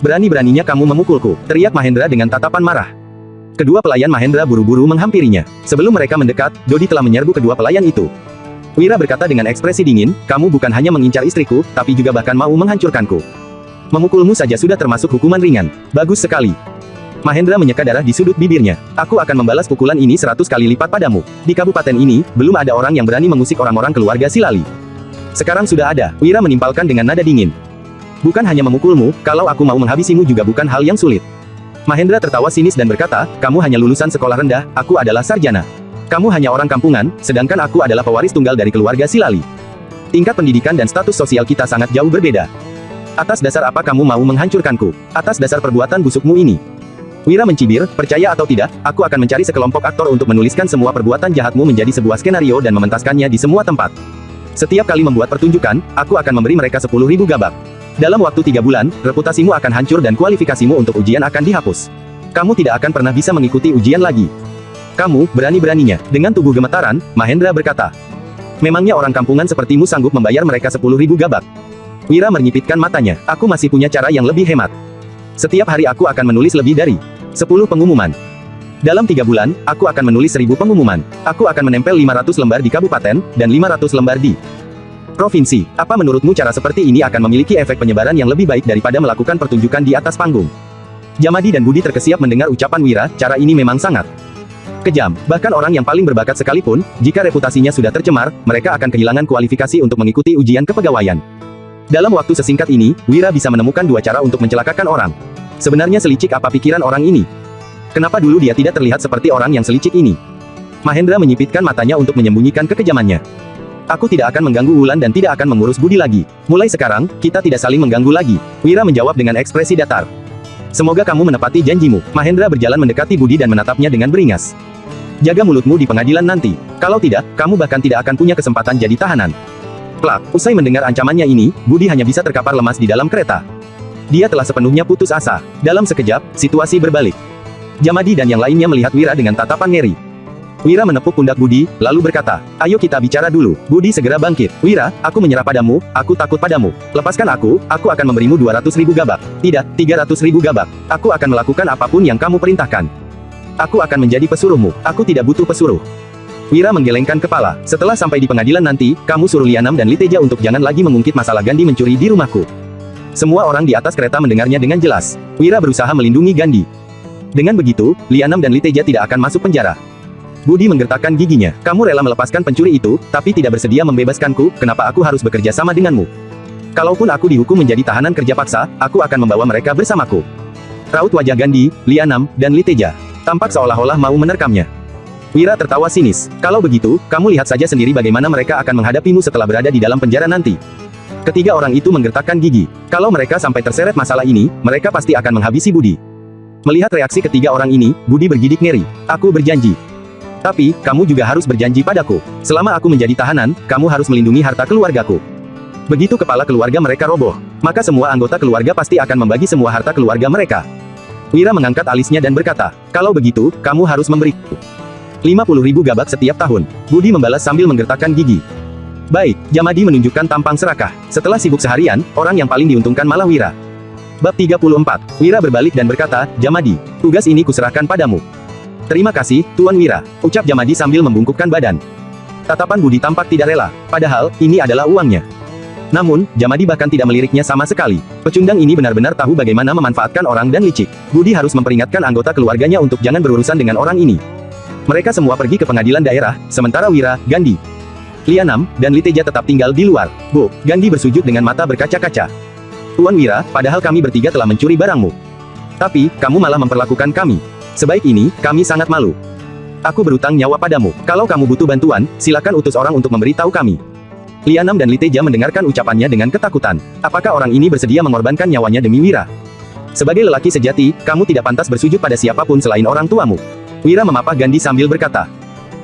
Berani-beraninya kamu memukulku, teriak Mahendra dengan tatapan marah. Kedua pelayan Mahendra buru-buru menghampirinya. Sebelum mereka mendekat, Dodi telah menyerbu kedua pelayan itu. Wira berkata dengan ekspresi dingin, kamu bukan hanya mengincar istriku, tapi juga bahkan mau menghancurkanku. Memukulmu saja sudah termasuk hukuman ringan. Bagus sekali. Mahendra menyeka darah di sudut bibirnya. Aku akan membalas pukulan ini 100 kali lipat padamu. Di kabupaten ini, belum ada orang yang berani mengusik orang-orang keluarga Silali. Sekarang sudah ada, Wira menimpalkan dengan nada dingin. Bukan hanya memukulmu, kalau aku mau menghabisimu juga bukan hal yang sulit. Mahendra tertawa sinis dan berkata, kamu hanya lulusan sekolah rendah, aku adalah sarjana. Kamu hanya orang kampungan, sedangkan aku adalah pewaris tunggal dari keluarga Silali. Tingkat pendidikan dan status sosial kita sangat jauh berbeda. Atas dasar apa kamu mau menghancurkanku? Atas dasar perbuatan busukmu ini. Wira mencibir, percaya atau tidak, aku akan mencari sekelompok aktor untuk menuliskan semua perbuatan jahatmu menjadi sebuah skenario dan mementaskannya di semua tempat. Setiap kali membuat pertunjukan, aku akan memberi mereka 10.000 gabak. Dalam waktu 3 bulan, reputasimu akan hancur dan kualifikasimu untuk ujian akan dihapus. Kamu tidak akan pernah bisa mengikuti ujian lagi. Kamu, berani-beraninya. Dengan tubuh gemetaran, Mahendra berkata. Memangnya orang kampungan sepertimu sanggup membayar mereka 10.000 gabak? Wira menyipitkan matanya. Aku masih punya cara yang lebih hemat. Setiap hari aku akan menulis lebih dari 10 pengumuman. Dalam 3 bulan, aku akan menulis 1000 pengumuman. Aku akan menempel 500 lembar di kabupaten, dan 500 lembar di provinsi. Apa menurutmu cara seperti ini akan memiliki efek penyebaran yang lebih baik daripada melakukan pertunjukan di atas panggung? Jamadi dan Budi terkesiap mendengar ucapan Wira, cara ini memang sangat kejam. Bahkan orang yang paling berbakat sekalipun, jika reputasinya sudah tercemar, mereka akan kehilangan kualifikasi untuk mengikuti ujian kepegawaian. Dalam waktu sesingkat ini, Wira bisa menemukan 2 cara untuk mencelakakan orang. Sebenarnya selicik apa pikiran orang ini? Kenapa dulu dia tidak terlihat seperti orang yang selicik ini? Mahendra menyipitkan matanya untuk menyembunyikan kekejamannya. Aku tidak akan mengganggu Wulan dan tidak akan mengurus Budi lagi. Mulai sekarang, kita tidak saling mengganggu lagi. Wira menjawab dengan ekspresi datar. Semoga kamu menepati janjimu. Mahendra berjalan mendekati Budi dan menatapnya dengan beringas. Jaga mulutmu di pengadilan nanti. Kalau tidak, kamu bahkan tidak akan punya kesempatan jadi tahanan. Plak, usai mendengar ancamannya ini, Budi hanya bisa terkapar lemas di dalam kereta. Dia telah sepenuhnya putus asa. Dalam sekejap, situasi berbalik. Jamadi dan yang lainnya melihat Wira dengan tatapan ngeri. Wira menepuk pundak Budi, lalu berkata, ayo kita bicara dulu. Budi segera bangkit. Wira, aku menyerah padamu, aku takut padamu. Lepaskan aku akan memberimu 200.000 gabak. Tidak, 300.000 gabak. Aku akan melakukan apapun yang kamu perintahkan. Aku akan menjadi pesuruhmu, aku tidak butuh pesuruh. Wira menggelengkan kepala. Setelah sampai di pengadilan nanti, kamu suruh Lianam dan Liteja untuk jangan lagi mengungkit masalah Gandhi mencuri di rumahku. Semua orang di atas kereta mendengarnya dengan jelas. Wira berusaha melindungi Gandhi. Dengan begitu, Lianam dan Liteja tidak akan masuk penjara. Budi menggertakkan giginya. Kamu rela melepaskan pencuri itu, tapi tidak bersedia membebaskanku, kenapa aku harus bekerja sama denganmu? Kalaupun aku dihukum menjadi tahanan kerja paksa, aku akan membawa mereka bersamaku. Raut wajah Gandhi, Lianam, dan Liteja tampak seolah-olah mau menerkamnya. Wira tertawa sinis. Kalau begitu, kamu lihat saja sendiri bagaimana mereka akan menghadapimu setelah berada di dalam penjara nanti. Ketiga orang itu menggertakkan gigi. Kalau mereka sampai terseret masalah ini, mereka pasti akan menghabisi Budi. Melihat reaksi ketiga orang ini, Budi bergidik ngeri. Aku berjanji. Tapi, kamu juga harus berjanji padaku. Selama aku menjadi tahanan, kamu harus melindungi harta keluargaku. Begitu kepala keluarga mereka roboh, maka semua anggota keluarga pasti akan membagi semua harta keluarga mereka. Wira mengangkat alisnya dan berkata, kalau begitu, kamu harus memberiku 50.000 gabak setiap tahun. Budi membalas sambil menggertakkan gigi. Baik, Jamadi menunjukkan tampang serakah. Setelah sibuk seharian, orang yang paling diuntungkan malah Wira. Bab 34. Wira berbalik dan berkata, Jamadi, tugas ini kuserahkan padamu. Terima kasih, Tuan Wira, ucap Jamadi sambil membungkukkan badan. Tatapan Budi tampak tidak rela, padahal, ini adalah uangnya. Namun, Jamadi bahkan tidak meliriknya sama sekali. Pecundang ini benar-benar tahu bagaimana memanfaatkan orang dan licik. Budi harus memperingatkan anggota keluarganya untuk jangan berurusan dengan orang ini. Mereka semua pergi ke pengadilan daerah, sementara Wira, Gandhi, Lianam, dan Liteja tetap tinggal di luar. Bu, Gandhi bersujud dengan mata berkaca-kaca. Tuan Wira, padahal kami bertiga telah mencuri barangmu. Tapi, kamu malah memperlakukan kami. Sebaik ini, kami sangat malu. Aku berutang nyawa padamu. Kalau kamu butuh bantuan, silakan utus orang untuk memberitahu kami. Lianam dan Liteja mendengarkan ucapannya dengan ketakutan. Apakah orang ini bersedia mengorbankan nyawanya demi Wira? Sebagai lelaki sejati, kamu tidak pantas bersujud pada siapapun selain orang tuamu. Wira memapah Gandhi sambil berkata,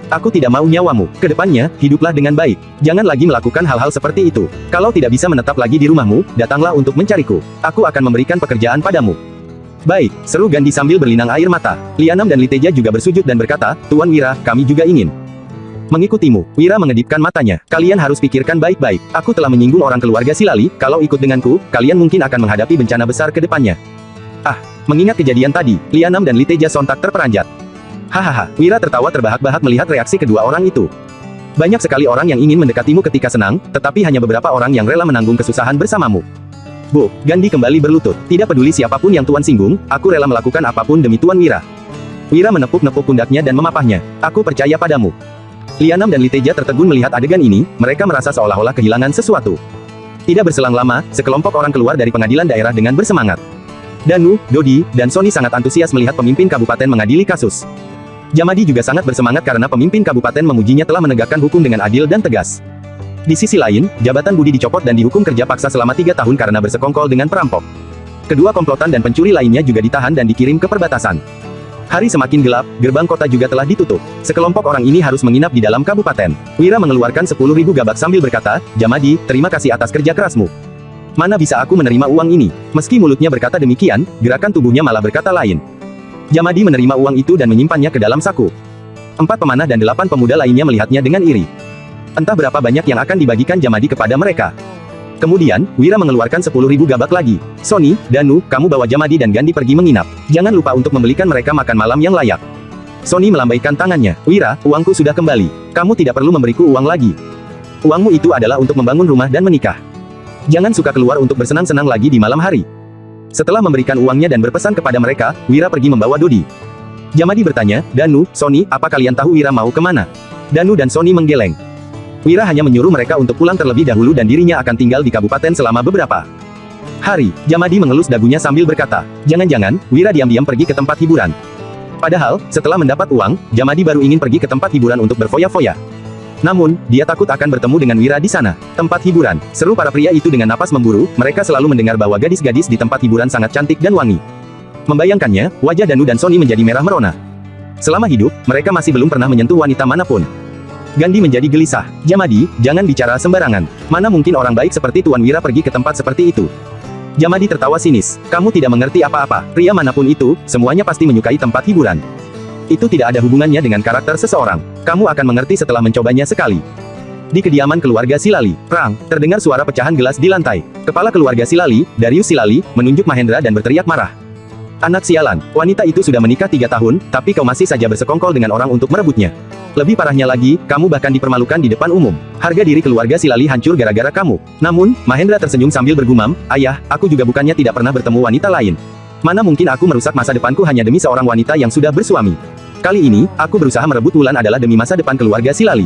aku tidak mau nyawamu. Kedepannya, hiduplah dengan baik. Jangan lagi melakukan hal-hal seperti itu. Kalau tidak bisa menetap lagi di rumahmu, datanglah untuk mencariku. Aku akan memberikan pekerjaan padamu. Baik, seru Gandhi sambil berlinang air mata. Lianam dan Liteja juga bersujud dan berkata, Tuan Wira, kami juga ingin mengikutimu. Wira mengedipkan matanya. Kalian harus pikirkan baik-baik. Aku telah menyinggung orang keluarga Silali, kalau ikut denganku, kalian mungkin akan menghadapi bencana besar ke depannya. Ah, mengingat kejadian tadi, Lianam dan Liteja sontak terperanjat. Hahaha, Wira tertawa terbahak-bahak melihat reaksi kedua orang itu. Banyak sekali orang yang ingin mendekatimu ketika senang, tetapi hanya beberapa orang yang rela menanggung kesusahan bersamamu. Bu, Gandhi kembali berlutut. Tidak peduli siapapun yang Tuan singgung, aku rela melakukan apapun demi Tuan Wira. Wira menepuk-nepuk pundaknya dan memapahnya. Aku percaya padamu. Lianam dan Liteja tertegun melihat adegan ini, mereka merasa seolah-olah kehilangan sesuatu. Tidak berselang lama, sekelompok orang keluar dari pengadilan daerah dengan bersemangat. Danu, Dodi, dan Sony sangat antusias melihat pemimpin kabupaten mengadili kasus. Jamadi juga sangat bersemangat karena pemimpin kabupaten memujinya telah menegakkan hukum dengan adil dan tegas. Di sisi lain, jabatan Budi dicopot dan dihukum kerja paksa selama 3 tahun karena bersekongkol dengan perampok. Kedua komplotan dan pencuri lainnya juga ditahan dan dikirim ke perbatasan. Hari semakin gelap, gerbang kota juga telah ditutup. Sekelompok orang ini harus menginap di dalam kabupaten. Wira mengeluarkan 10.000 gabak sambil berkata, Jamadi, terima kasih atas kerja kerasmu. Mana bisa aku menerima uang ini? Meski mulutnya berkata demikian, gerakan tubuhnya malah berkata lain. Jamadi menerima uang itu dan menyimpannya ke dalam saku. 4 pemanah dan 8 pemuda lainnya melihatnya dengan iri. Entah berapa banyak yang akan dibagikan Jamadi kepada mereka. Kemudian, Wira mengeluarkan 10.000 gabak lagi. Sony, Danu, kamu bawa Jamadi dan Gandhi pergi menginap. Jangan lupa untuk membelikan mereka makan malam yang layak. Sony melambaikan tangannya. Wira, uangku sudah kembali. Kamu tidak perlu memberiku uang lagi. Uangmu itu adalah untuk membangun rumah dan menikah. Jangan suka keluar untuk bersenang-senang lagi di malam hari. Setelah memberikan uangnya dan berpesan kepada mereka, Wira pergi membawa Dodi. Jamadi bertanya, Danu, Sony, apa kalian tahu Wira mau kemana? Danu dan Sony menggeleng. Wira hanya menyuruh mereka untuk pulang terlebih dahulu dan dirinya akan tinggal di kabupaten selama beberapa hari. Jamadi mengelus dagunya sambil berkata, jangan-jangan, Wira diam-diam pergi ke tempat hiburan. Padahal, setelah mendapat uang, Jamadi baru ingin pergi ke tempat hiburan untuk berfoya-foya. Namun, dia takut akan bertemu dengan Wira di sana. Tempat hiburan, seru para pria itu dengan napas memburu, mereka selalu mendengar bahwa gadis-gadis di tempat hiburan sangat cantik dan wangi. Membayangkannya, wajah Danu dan Sony menjadi merah merona. Selama hidup, mereka masih belum pernah menyentuh wanita manapun. Gandhi menjadi gelisah. Jamadi, jangan bicara sembarangan. Mana mungkin orang baik seperti Tuan Wira pergi ke tempat seperti itu? Jamadi tertawa sinis. Kamu tidak mengerti apa-apa. Pria manapun itu, semuanya pasti menyukai tempat hiburan. Itu tidak ada hubungannya dengan karakter seseorang. Kamu akan mengerti setelah mencobanya sekali. Di kediaman keluarga Silali, perang, terdengar suara pecahan gelas di lantai. Kepala keluarga Silali, Darius Silali, menunjuk Mahendra dan berteriak marah. Anak sialan, wanita itu sudah menikah 3 tahun, tapi kau masih saja bersekongkol dengan orang untuk merebutnya. Lebih parahnya lagi, kamu bahkan dipermalukan di depan umum. Harga diri keluarga Silali hancur gara-gara kamu. Namun, Mahendra tersenyum sambil bergumam, ayah, aku juga bukannya tidak pernah bertemu wanita lain. Mana mungkin aku merusak masa depanku hanya demi seorang wanita yang sudah bersuami. Kali ini, aku berusaha merebut Wulan adalah demi masa depan keluarga Silali.